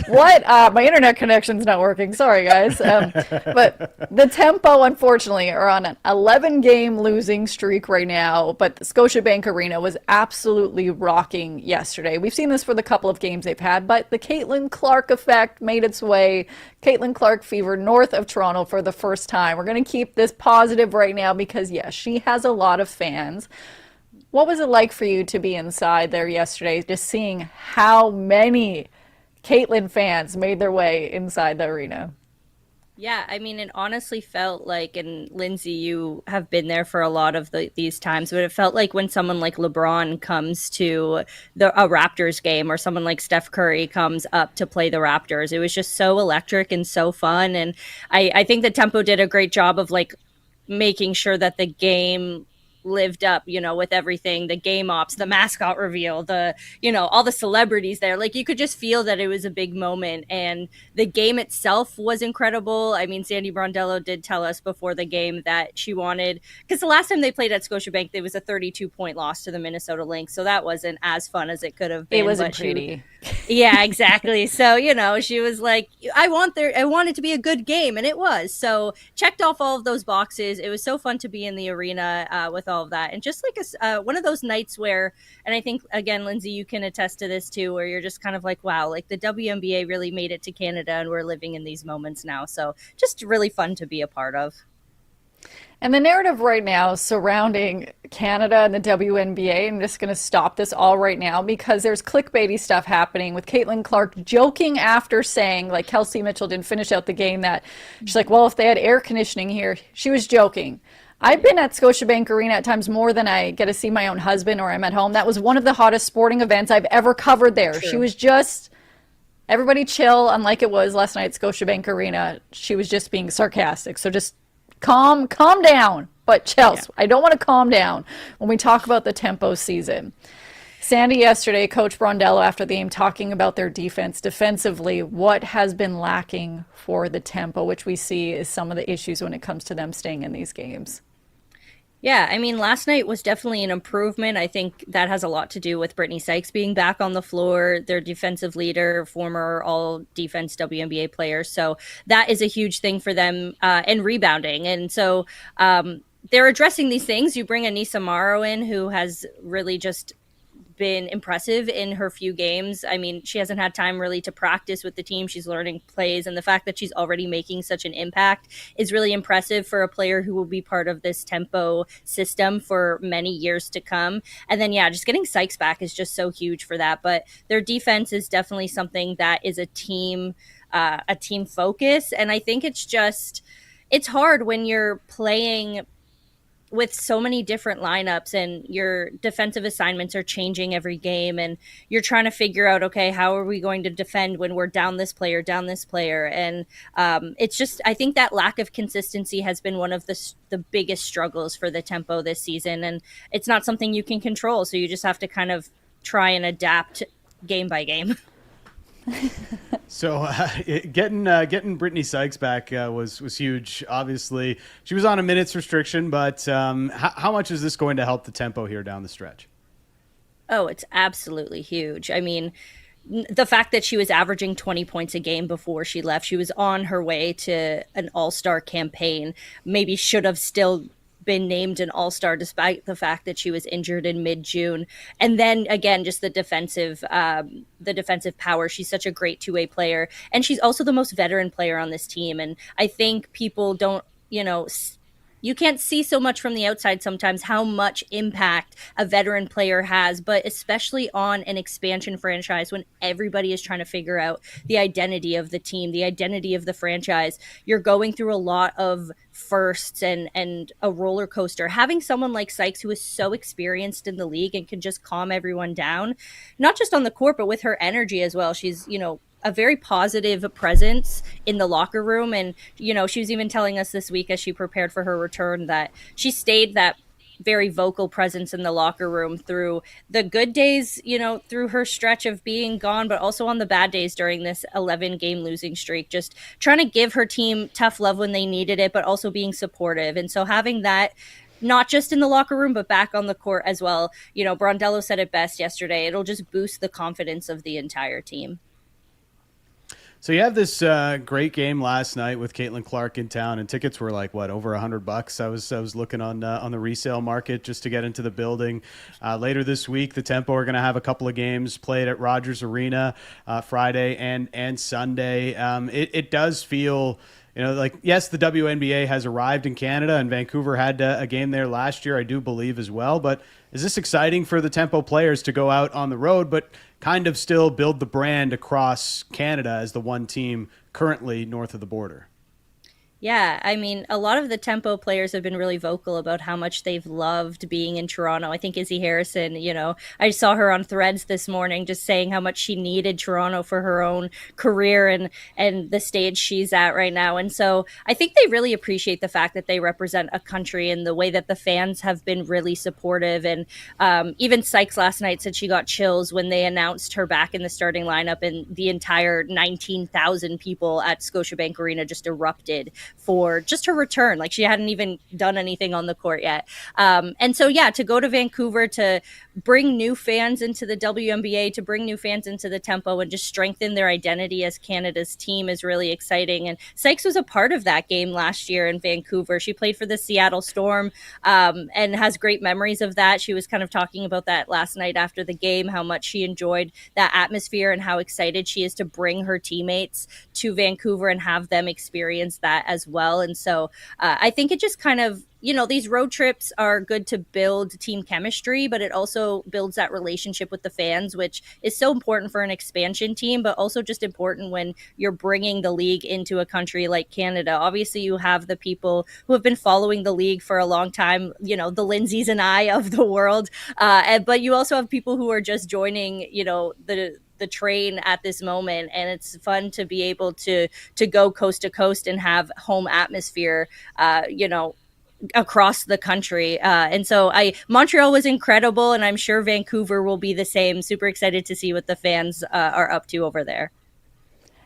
What? My internet connection's not working. Sorry, guys. But the Tempo, unfortunately, are on an 11-game losing streak right now. But the Scotiabank Arena was absolutely rocking yesterday. We've seen this for the couple of games they've had, but the Caitlin Clark effect made its way. Caitlin Clark fever north of Toronto for the first time. We're going to keep this positive right now because, yes, she has a lot of fans. What was it like for you to be inside there yesterday, just seeing how many Caitlin fans made their way inside the arena? Yeah, I mean, it honestly felt like, and Lindsay, you have been there for a lot of these times, but it felt like when someone like LeBron comes to a Raptors game or someone like Steph Curry comes up to play the Raptors, it was just so electric and so fun. And I think the Tempo did a great job of like making sure that the game lived up, with everything, the game ops, the mascot reveal, all the celebrities there. Like, you could just feel that it was a big moment, and the game itself was incredible. I mean, Sandy Brondello did tell us before the game that she wanted, because the last time they played at Scotiabank, there was a 32-point loss to the Minnesota Lynx, so that wasn't as fun as it could have been. It wasn't pretty. Yeah, exactly. So, she was like, I want it to be a good game, and it was. So, checked off all of those boxes. It was so fun to be in the arena with all of that, and just like one of those nights where, and I think again, Lindsay, you can attest to this too, where you're just kind of like, wow, like the WNBA really made it to Canada, and we're living in these moments now. So just really fun to be a part of. And the narrative right now surrounding Canada and the WNBA, I'm just going to stop this all right now because there's clickbaity stuff happening with Caitlin Clark joking after saying, like Kelsey Mitchell didn't finish out the game, that she's like, well, if they had air conditioning here, she was joking. I've been at Scotiabank Arena at times more than I get to see my own husband or I'm at home. That was one of the hottest sporting events I've ever covered there. True. She was just, everybody chill, unlike it was last night at Scotiabank Arena. She was just being sarcastic. So just calm down. But Chelsea, I don't want to calm down when we talk about the Tempo season. Sandy yesterday, Coach Brondello after the game talking about their defense. Defensively, what has been lacking for the Tempo, which we see is some of the issues when it comes to them staying in these games? Yeah, I mean, last night was definitely an improvement. I think that has a lot to do with Brittany Sykes being back on the floor, their defensive leader, former all-defense WNBA player. So that is a huge thing for them, and rebounding. And so they're addressing these things. You bring Anissa Morrow in, who has really just been impressive in her few games. I mean, she hasn't had time really to practice with the team. She's learning plays, and the fact that she's already making such an impact is really impressive for a player who will be part of this tempo system for many years to come. And then, yeah, just getting Sykes back is just so huge for that. But their defense is definitely something that is a team focus. And I think it's hard when you're playing with so many different lineups and your defensive assignments are changing every game, and you're trying to figure out, okay, how are we going to defend when we're down this player. And it's just, I think that lack of consistency has been one of the biggest struggles for the Tempo this season. And it's not something you can control. So you just have to kind of try and adapt game by game. So getting Brittany Sykes back was huge. Obviously, she was on a minutes restriction, but how much is this going to help the Tempo here down the stretch? Oh, it's absolutely huge. I mean, the fact that she was averaging 20 points a game before she left, she was on her way to an all-star campaign, maybe should have still been named an all-star despite the fact that she was injured in mid-June. And then again, just the defensive power. She's such a great two-way player. And she's also the most veteran player on this team. And I think people don't, you can't see so much from the outside sometimes how much impact a veteran player has, but especially on an expansion franchise when everybody is trying to figure out the identity of the team, the identity of the franchise. You're going through a lot of firsts and a roller coaster. Having someone like Sykes, who is so experienced in the league and can just calm everyone down, not just on the court, but with her energy as well. She's, a very positive presence in the locker room. And, she was even telling us this week as she prepared for her return that she stayed that very vocal presence in the locker room through the good days, through her stretch of being gone, but also on the bad days during this 11-game losing streak, just trying to give her team tough love when they needed it, but also being supportive. And so having that, not just in the locker room, but back on the court as well. Brondello said it best yesterday. It'll just boost the confidence of the entire team. So you have this great game last night with Caitlin Clark in town, and tickets were like over $100. I was looking on the resale market just to get into the building. Later this week, the Tempo are going to have a couple of games played at Rogers Arena Friday and Sunday. It does feel, like, yes, the WNBA has arrived in Canada, and Vancouver had a game there last year, I do believe, as well. But is this exciting for the Tempo players to go out on the road, but kind of still build the brand across Canada as the one team currently north of the border? Yeah, I mean, a lot of the Tempo players have been really vocal about how much they've loved being in Toronto. I think Izzy Harrison, I saw her on Threads this morning just saying how much she needed Toronto for her own career and the stage she's at right now. And so I think they really appreciate the fact that they represent a country and the way that the fans have been really supportive. And even Sykes last night said she got chills when they announced her back in the starting lineup, and the entire 19,000 people at Scotiabank Arena just erupted for just her return. Like, she hadn't even done anything on the court yet. And so, yeah, to go to Vancouver, to bring new fans into the WNBA, to bring new fans into the Tempo and just strengthen their identity as Canada's team is really exciting. And Sykes was a part of that game last year in Vancouver. She played for the Seattle Storm and has great memories of that. She was kind of talking about that last night after the game, how much she enjoyed that atmosphere and how excited she is to bring her teammates to Vancouver and have them experience that as well. And so I think it just kind of, these road trips are good to build team chemistry, but it also builds that relationship with the fans, which is so important for an expansion team, but also just important when you're bringing the league into a country like Canada. Obviously, you have the people who have been following the league for a long time, the Lindsays and I of the world. But you also have people who are just joining, the train at this moment, and it's fun to be able to go coast to coast and have home atmosphere across the country. And so Montreal was incredible, and I'm sure Vancouver will be the same. Super excited to see what the fans are up to over there.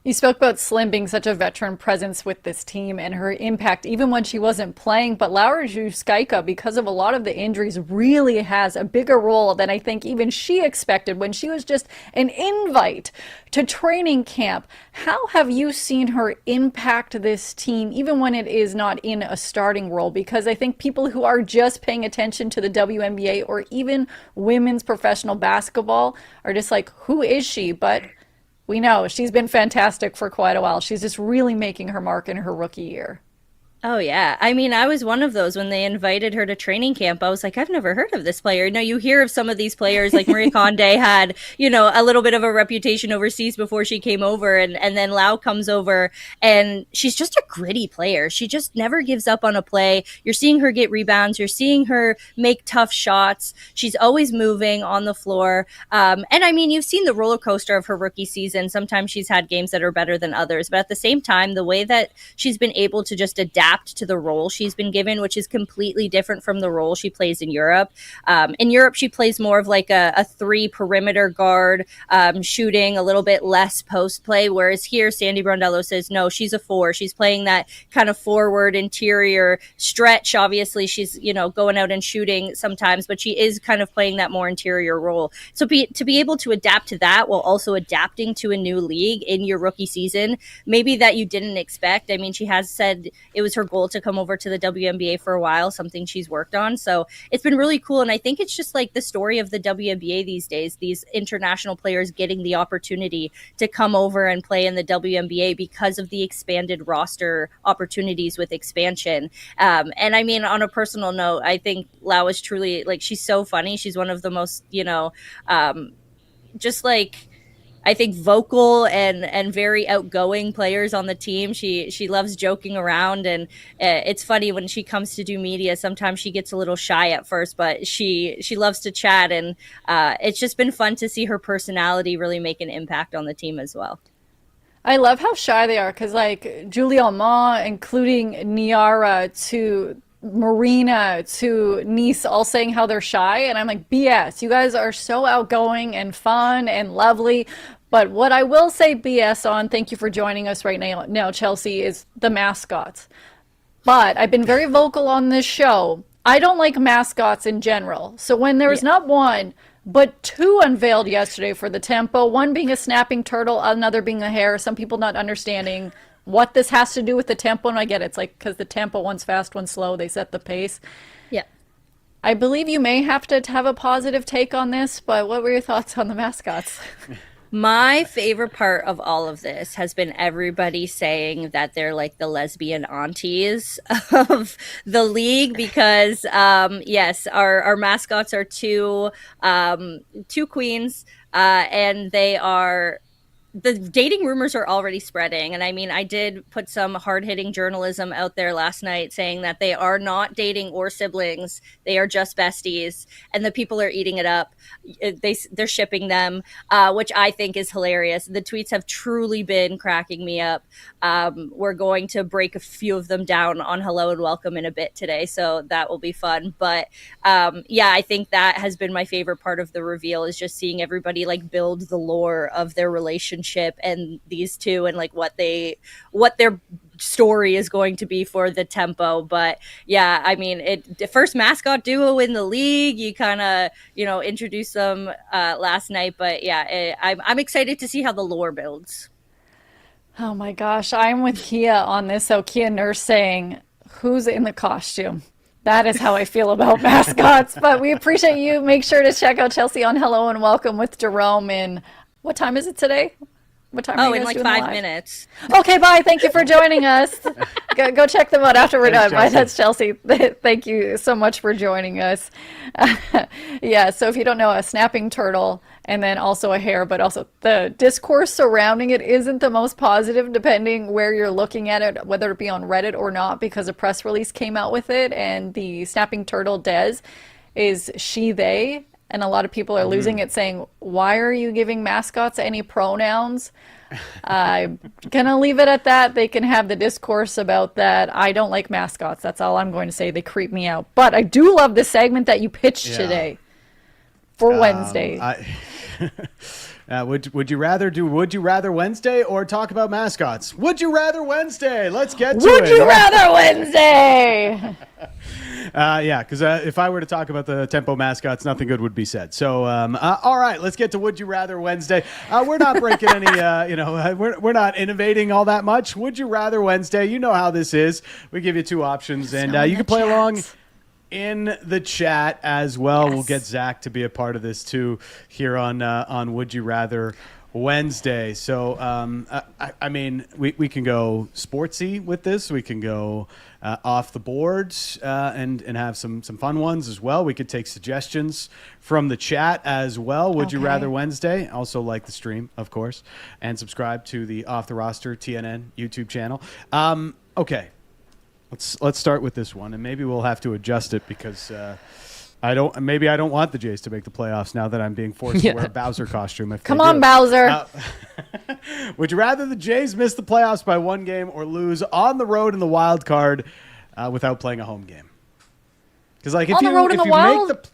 You spoke about Slim being such a veteran presence with this team and her impact even when she wasn't playing. But Laura Zhuskaika, because of a lot of the injuries, really has a bigger role than I think even she expected when she was just an invite to training camp. How have you seen her impact this team, even when it is not in a starting role? Because I think people who are just paying attention to the WNBA or even women's professional basketball are just like, who is she? But we know she's been fantastic for quite a while. She's just really making her mark in her rookie year. Oh, yeah. I mean, I was one of those when they invited her to training camp. I was like, I've never heard of this player. No, you hear of some of these players, like Marie Kondo had, a little bit of a reputation overseas before she came over. And then Lau comes over, and she's just a gritty player. She just never gives up on a play. You're seeing her get rebounds. You're seeing her make tough shots. She's always moving on the floor. And I mean, you've seen the roller coaster of her rookie season. Sometimes she's had games that are better than others. But at the same time, the way that she's been able to just adapt to the role she's been given, which is completely different from the role she plays in Europe. In Europe, she plays more of like a 3 perimeter guard, shooting a little bit less post play, whereas here, Sandy Brondello says, no, she's a 4. She's playing that kind of forward interior stretch. Obviously, she's, going out and shooting sometimes, but she is kind of playing that more interior role. So to be able to adapt to that while also adapting to a new league in your rookie season, maybe that you didn't expect. I mean, she has said it was her goal to come over to the WNBA for a while, something she's worked on. So it's been really cool. And I think it's just like the story of the WNBA these days, these international players getting the opportunity to come over and play in the WNBA because of the expanded roster opportunities with expansion. And I mean, on a personal note, I think Lau is truly, like, she's so funny. She's one of the most, just like, I think vocal and very outgoing players on the team. She loves joking around, and it's funny when she comes to do media. Sometimes she gets a little shy at first, but she loves to chat, and it's just been fun to see her personality really make an impact on the team as well. I love how shy they are because, like, Julie Alma, including Niara to Marina to Nice, all saying how they're shy, and I'm like, BS. You guys are so outgoing and fun and lovely. But what I will say BS on, thank you for joining us right now, Chelsea, is the mascots. But I've been very vocal on this show. I don't like mascots in general. So when there's not one, but 2 unveiled yesterday for the Tempo, one being a snapping turtle, another being a hare, some people not understanding what this has to do with the Tempo. And I get it. It's like because the Tempo, one's fast, one's slow. They set the pace. Yeah. I believe you may have to have a positive take on this, but what were your thoughts on the mascots? My favorite part of all of this has been everybody saying that they're like the lesbian aunties of the league because, yes, our mascots are two queens, and they are. The dating rumors are already spreading. And I mean, I did put some hard-hitting journalism out there last night saying that they are not dating or siblings. They are just besties. And the people are eating it up. They're shipping them, which I think is hilarious. The tweets have truly been cracking me up. We're going to break a few of them down on Hello and Welcome in a bit today. So that will be fun. But yeah, I think that has been my favorite part of the reveal is just seeing everybody like build the lore of their relationship and these two and like what their story is going to be for the Tempo. But yeah, I mean, the first mascot duo in the league, you kind of introduced them last night, but yeah, I'm excited to see how the lore builds. Oh my gosh, I'm with Kia on this. So Kia Nurse saying, who's in the costume? That is how I feel about mascots. But we appreciate you. Make sure to check out Chelsea on Hello and Welcome with Jerome in, what time is it today? What time are you guys in like doing 5 live? Minutes. Okay, bye. Thank you for joining us. Go check them out after we're done. Bye, that's Chelsea. Thank you so much for joining us. Yeah, so if you don't know, a snapping turtle and then also a hare, but also the discourse surrounding it isn't the most positive depending where you're looking at it, whether it be on Reddit or not, because a press release came out with it, and the snapping turtle, Des, is she, they. And a lot of people are losing it, saying, why are you giving mascots any pronouns? I'm going to leave it at that. They can have the discourse about that. I don't like mascots. That's all I'm going to say. They creep me out. But I do love the segment that you pitched today for Wednesday. Would you rather do Would You Rather Wednesday or talk about mascots? Would you rather Wednesday? Let's get to it. Would you rather Wednesday? Yeah, because if I were to talk about the Tempo mascots, nothing good would be said. So, all right, let's get to Would You Rather Wednesday. We're not breaking any, we're not innovating all that much. Would You Rather Wednesday, you know how this is. We give you two options, and you can play along in the chat as well. Yes. We'll get Zach to be a part of this too here on Would You Rather Wednesday. So, I mean, we can go sportsy with this. We can go off the boards and have some fun ones as well. We could take suggestions from the chat as well. Would You Rather Wednesday? Also like the stream, of course, and subscribe to the Off the Roster TNN YouTube channel. Okay, let's start with this one, and maybe we'll have to adjust it because I don't want the Jays to make the playoffs now that I'm being forced to wear a Bowser costume. Come on, Bowser. Would you rather the Jays miss the playoffs by one game or lose on the road in the wild card without playing a home game? Because like if on the road in the wild,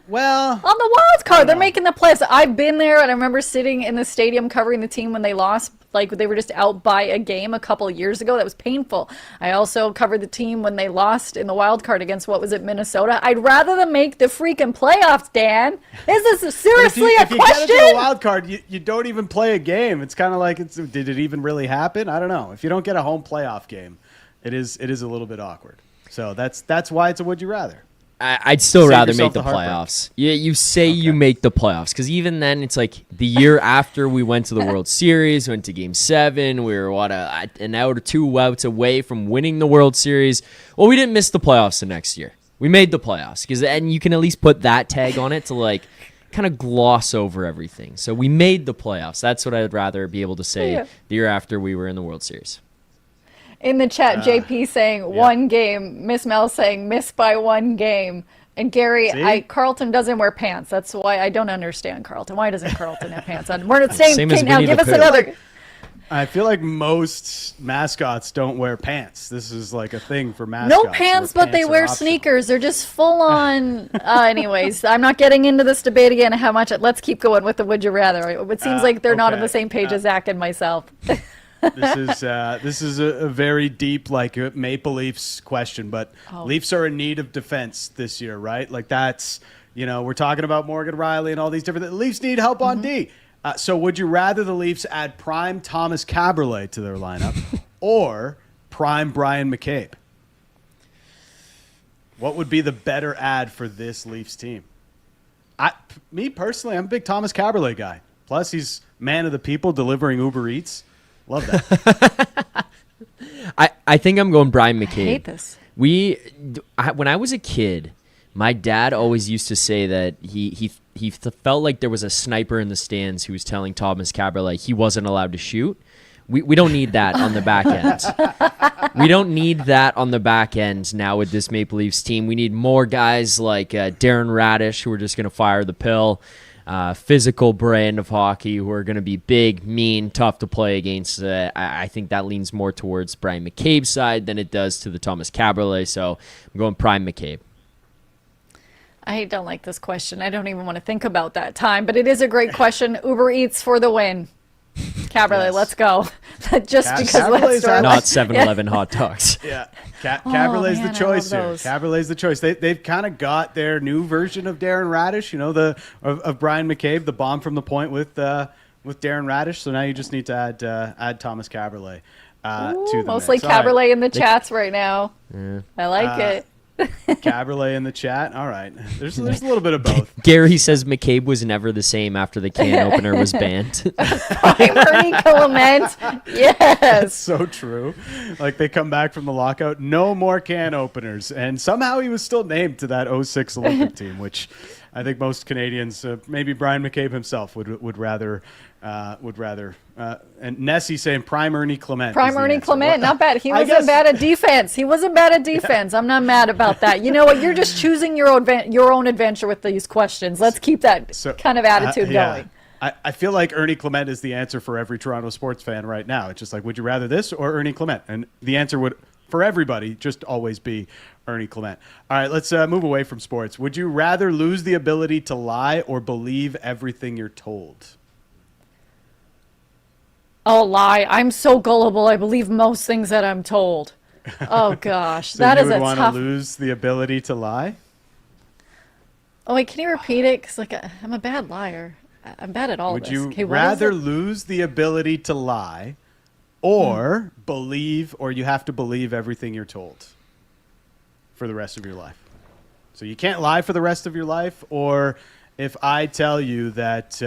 well, on the wild card, they're making the playoffs. I've been there, and I remember sitting in the stadium covering the team when they lost. Like they were just out by a game a couple of years ago. That was painful. I also covered the team when they lost in the wild card against, what was it, Minnesota? I'd rather them make the freaking playoffs, Dan. Is this seriously a question? If you get into a wild card, you don't even play a game. It's kind of like, did it even really happen? I don't know. If you don't get a home playoff game, it is a little bit awkward. So that's why it's a would you rather. I'd still rather make the playoffs. Yeah, you say you make the playoffs because even then, it's like the year after we went to the World Series, went to Game 7. We were an out or two outs away from winning the World Series. Well, we didn't miss the playoffs the next year. We made the playoffs and you can at least put that tag on it to like kind of gloss over everything. So we made the playoffs. That's what I'd rather be able to say the year after we were in the World Series. In the chat, JP saying one game, Miss Mel saying miss by one game. And Gary, Carlton doesn't wear pants. That's why I don't understand Carlton. Why doesn't Carlton have pants on? We're not saying, now give us another. I feel like most mascots don't wear pants. This is like a thing for mascots. No pants, but they wear sneakers. They're just full on. Anyways, I'm not getting into this debate again. How much? Let's keep going with the would you rather. It seems like they're not on the same page as Zach and myself. This is a very deep, like Maple Leafs question, but Leafs are in need of defense this year, right? Like that's, we're talking about Morgan Riley and all these different. Leafs need help on D. So would you rather the Leafs add prime Thomas Caberlet to their lineup or prime Brian McCabe? What would be the better ad for this Leafs team? Me personally, I'm a big Thomas Caberlet guy. Plus, he's man of the people delivering Uber Eats. Love that. I think I'm going Brian McCabe. I hate this. When I was a kid, my dad always used to say that he felt like there was a sniper in the stands who was telling Thomas Caberlet he wasn't allowed to shoot. We don't need that on the back end. We don't need that on the back end now with this Maple Leafs team. We need more guys like Darren Radish who are just going to fire the pill. Physical brand of hockey who are going to be big, mean, tough to play against. I think that leans more towards Brian McCabe's side than it does to the Thomas Caberlet. So I'm going prime McCabe. I don't like this question. I don't even want to think about that time, but it is a great question. Uber Eats for the win. Caberlet, let's go. Just because Caberlet's not 7-Eleven hot dogs. Yeah, Caberlet's the choice here. Caberlet's the choice. They've kind of got their new version of Darren Radish, of Brian McCabe, the bomb from the point with Darren Radish. So now you just need to add Thomas Caberlet to the mostly mix. Caberlet in the chats right now. Yeah. I like it. Caberlet in the chat. All right. There's a little bit of both. Gary says McCabe was never the same after the can opener was banned. Ernie Clement. Yes. That's so true. Like they come back from the lockout, no more can openers. And somehow he was still named to that 06 Olympic team, which I think most Canadians, maybe Brian McCabe himself would rather. And Nessie saying prime Ernie Clement. Prime Ernie Clement, not bad. He wasn't bad at defense. I'm not mad about that. You know what? You're just choosing your own adventure with these questions. Let's keep that kind of attitude going. I feel like Ernie Clement is the answer for every Toronto sports fan right now. It's just like, would you rather this or Ernie Clement? And the answer would, for everybody, just always be Ernie Clement. All right, let's move away from sports. Would you rather lose the ability to lie or believe everything you're told? Oh, lie. I'm so gullible. I believe most things that I'm told. Oh, gosh. So That you is would a want tough... to lose the ability to lie? Oh, wait, can you repeat it? Because, like, I'm a bad liar. I'm bad at all Would this. you Okay, what is rather it? lose the ability to lie or believe, or you have to believe everything you're told for the rest of your life? So you can't lie for the rest of your life, or if I tell you that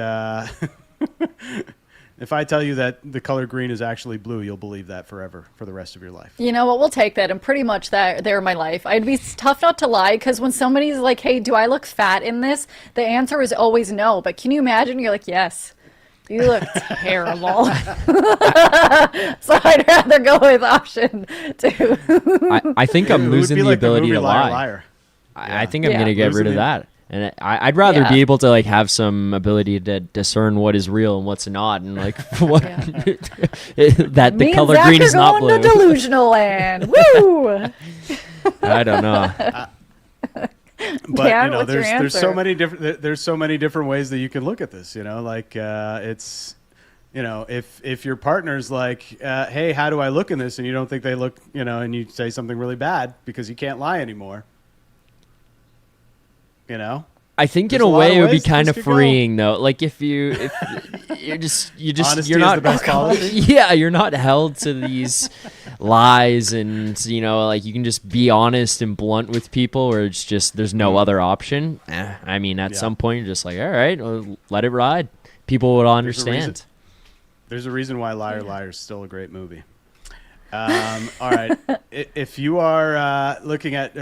if I tell you that the color green is actually blue, you'll believe that forever for the rest of your life. You know what? We'll take that. And pretty much that there in my life. I'd be tough not to lie because when somebody's like, hey, do I look fat in this? The answer is always no. But can you imagine? You're like, yes. You look terrible. So I'd rather go with option 2. I think I'm It would losing be the like the ability movie to Liar, lie. Liar. I think I'm Yeah. going to get rid of Losing the- that. And I'd rather Yeah. be able to like have some ability to discern what is real and what's not, and like what Yeah. that the Me color and Zach green are is not going blue. to delusional land. Woo! I don't know. But Dan, you know, what's your there's so answer? many different there's so many different ways that you can look at this. You know, like it's, you know, if your partner's like, hey, how do I look in this, and you don't think they look, you know, and you say something really bad because you can't lie anymore. You know, I think There's in a a lot way of it would be ways kind this of could go. freeing though. Like if you're just Honesty you're is not the best policy. yeah, you're not held to these lies, and you know, like you can just be honest and blunt with people, or it's just there's no other option. I mean, at Yeah. some point you're just like, all right, well, let it ride. People would There's a understand. There's a reason why Liar Liar is still a great movie. All right, if you are looking at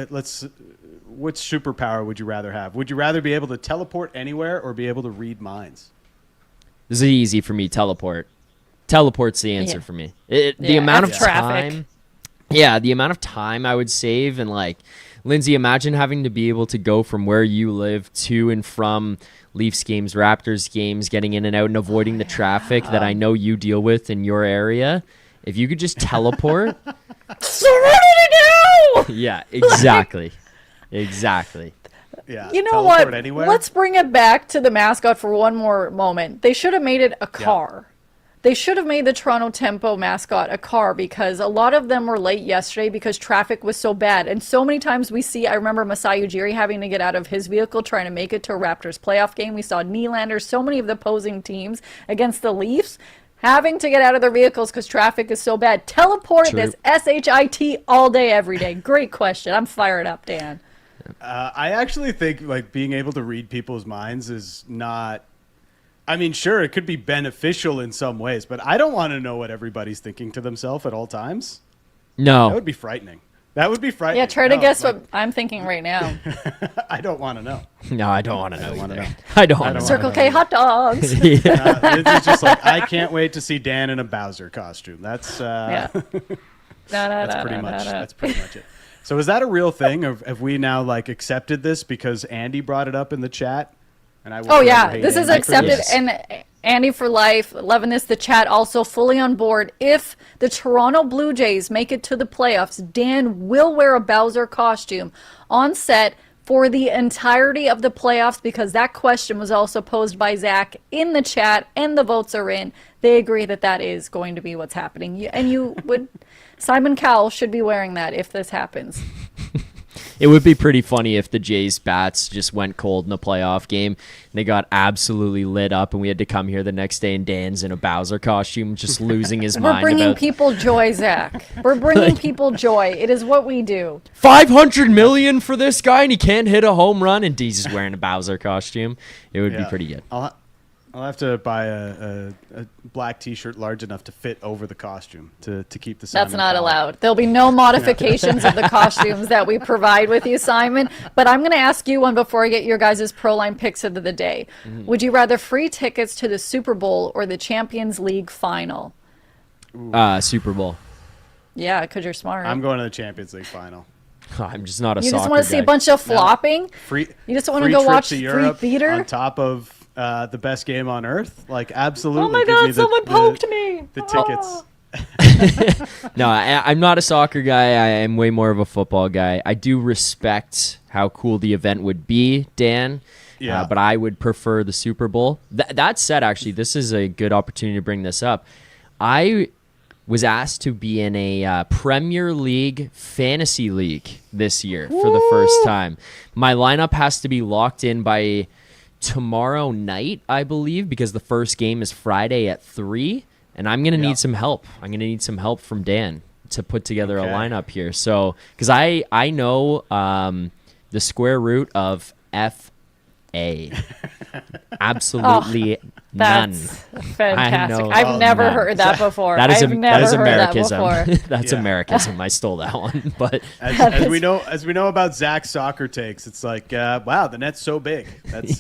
which superpower would you rather have? Would you rather be able to teleport anywhere or be able to read minds? This is easy for me. Teleport. Teleport's the answer Yeah. for me. The Yeah, amount of F traffic. time. Yeah, the amount of time I would save, and like, Lindsay, imagine having to be able to go from where you live to and from Leafs games, Raptors games, getting in and out and avoiding the traffic that I know you deal with in your area. If you could just teleport. So what do you do? Yeah, exactly. Exactly. Yeah, You know teleport what? Anywhere? Let's bring it back to the mascot for one more moment. They should have made it a car. They should have made the Toronto Tempo mascot a car because a lot of them were late yesterday because traffic was so bad. And so many times we see, I remember Masai Ujiri having to get out of his vehicle trying to make it to a Raptors playoff game. We saw Nylander, so many of the opposing teams against the Leafs having to get out of their vehicles because traffic is so bad. Teleport True. this SHIT all day, every day. Great question. I'm fired up, Dan. I actually think like being able to read people's minds is not. I mean, sure, it could be beneficial in some ways, but I don't want to know what everybody's thinking to themselves at all times. That No. would be frightening. That would be frightening. Yeah, try to No, guess like, what I'm thinking right now. I don't want to know. No, I don't want to know. wanna either. know. I don't want to don't know. Circle K hot dogs. It's just like I can't wait to see Dan in a Bowser costume. That's Yeah. that's pretty much it. So is that a real thing? Have we now like accepted this because Andy brought it up in the chat? And I will Oh forever yeah, hate this is Andy for accepted, this. and Andy for life, loving this. The chat also fully on board. If the Toronto Blue Jays make it to the playoffs, Dan will wear a Bowser costume on set for the entirety of the playoffs because that question was also posed by Zach in the chat, and the votes are in. They agree that that is going to be what's happening. You would, Simon Cowell should be wearing that if this happens. It would be pretty funny if the Jays bats just went cold in a playoff game and they got absolutely lit up and we had to come here the next day and Dan's in a Bowser costume just losing his We're mind bringing about people joy, Zach. We're bringing people joy. It is what we do. 500 million for this guy and he can't hit a home run and D's just wearing a Bowser costume. It would be Yeah. pretty good. I'll have to buy a black T-shirt large enough to fit over the costume to keep the. That's Simon not Cowell. allowed. There'll be no modifications of the costumes that we provide with you, Simon. But I'm going to ask you one before I get your guys' Pro Line picks of the day. Would you rather free tickets to the Super Bowl or the Champions League final? Super Bowl. Yeah, because you're smart. I'm going to the Champions League final. I'm just not a you soccer just want to see a guy. bunch of flopping? Free. You just want to free go trip watch to free Europe theater? on top of the best game on earth. Like absolutely. Oh my give me God, someone poked me. The tickets. No, I'm not a soccer guy. I am way more of a football guy. I do respect how cool the event would be, Dan. Yeah. But I would prefer the Super Bowl. That said, actually, this is a good opportunity to bring this up. I was asked to be in a Premier League fantasy league this year for the first time. My lineup has to be locked in by tomorrow night, I believe, because the first game is Friday at 3, and I'm going to need some help. I'm going to need some help from Dan to put together a lineup here. So, because I know the square root of FA. Absolutely none. That's fantastic. I've never heard that before. That is I've never heard that before. That's Americanism. I stole that one. But as we know about Zach's soccer takes, it's like, wow, the net's so big. That's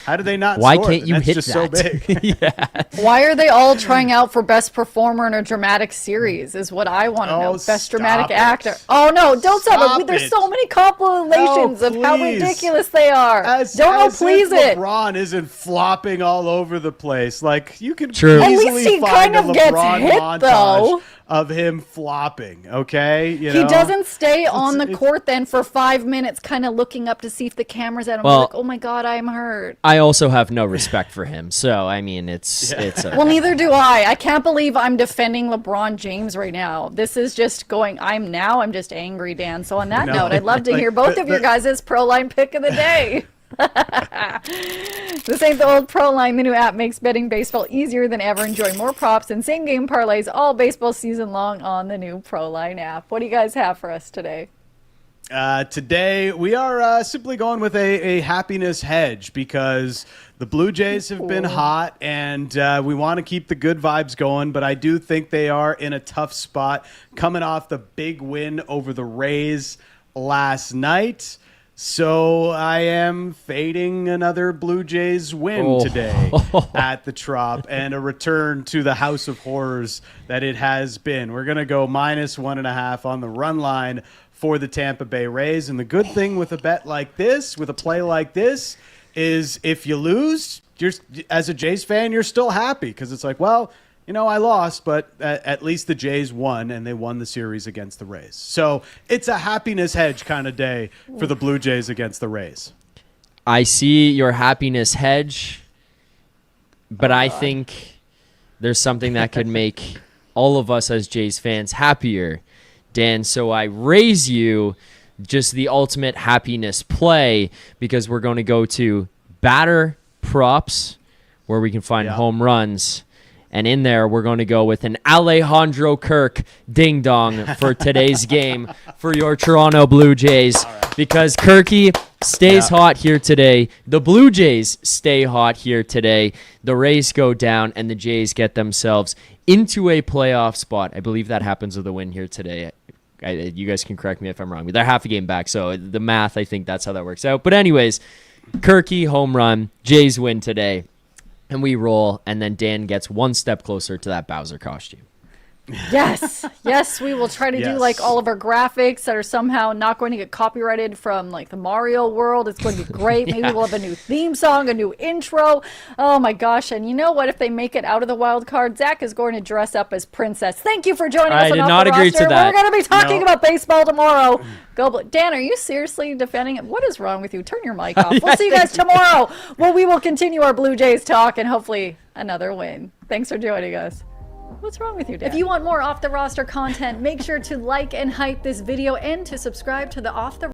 how do they not? Why score? can't The you net's hit just that? So big. Why are they all trying out for best performer in a dramatic series? Is what I want to know. Best dramatic actor. Oh no! Don't stop it. There's so many compilations of how ridiculous they are. Don't please it. LeBron isn't flopping all over the place. Like you can True. At least easily he find kind a of gets LeBron hit, montage though. of him flopping. Okay, He doesn't stay on the court then for 5 minutes, kind of looking up to see if the camera's at him. Well, Like, oh my god, I'm hurt. I also have no respect for him. So I mean, it's okay. Well, neither do I. I can't believe I'm defending LeBron James right now. This is just going. I'm just angry, Dan. So on that note, I'd love to hear both of your guys' Pro Line pick of the day. This ain't the old Pro Line. The new app makes betting baseball easier than ever. Enjoy more props and same game parlays all baseball season long on the new Pro Line app. What do you guys have for us today? Today we are simply going with a happiness hedge because the Blue Jays have been hot and we want to keep the good vibes going, but I do think they are in a tough spot coming off the big win over the Rays last night. So I am fading another Blue Jays win today at the Trop and a return to the house of horrors that it has been. We're going to go -1.5 on the run line for the Tampa Bay Rays. And the good thing with a bet like this, with a play like this, is if you lose, as a Jays fan, you're still happy because it's like, well, I lost, but at least the Jays won, and they won the series against the Rays. So it's a happiness hedge kind of day for the Blue Jays against the Rays. I see your happiness hedge, but I think there's something that could make all of us as Jays fans happier, Dan. So I raise you just the ultimate happiness play because we're going to go to batter props where we can find home runs. And in there, we're going to go with an Alejandro Kirk ding-dong for today's game for your Toronto Blue Jays. Because Kirky stays hot here today. The Blue Jays stay hot here today. The Rays go down, and the Jays get themselves into a playoff spot. I believe that happens with a win here today. You guys can correct me if I'm wrong. But they're half a game back, so the math, I think that's how that works out. But anyways, Kirky home run. Jays win today. And we roll, and then Dan gets one step closer to that Bowser costume. Yes, we will try to do like all of our graphics that are somehow not going to get copyrighted from like the Mario world. It's going to be great. Maybe we'll have a new theme song, a new intro. Oh my gosh. And you know what? If they make it out of the wild card, Zach is going to dress up as princess. Thank you for joining us. I did not agree to that. We're going to be talking about baseball tomorrow. Dan, are you seriously defending it? What is wrong with you? Turn your mic off. We'll see you guys tomorrow. Well, we will continue our Blue Jays talk and hopefully another win. Thanks for joining us. What's wrong with you, Dan? If you want more off the roster content, make sure to like and hype this video and to subscribe to the Off the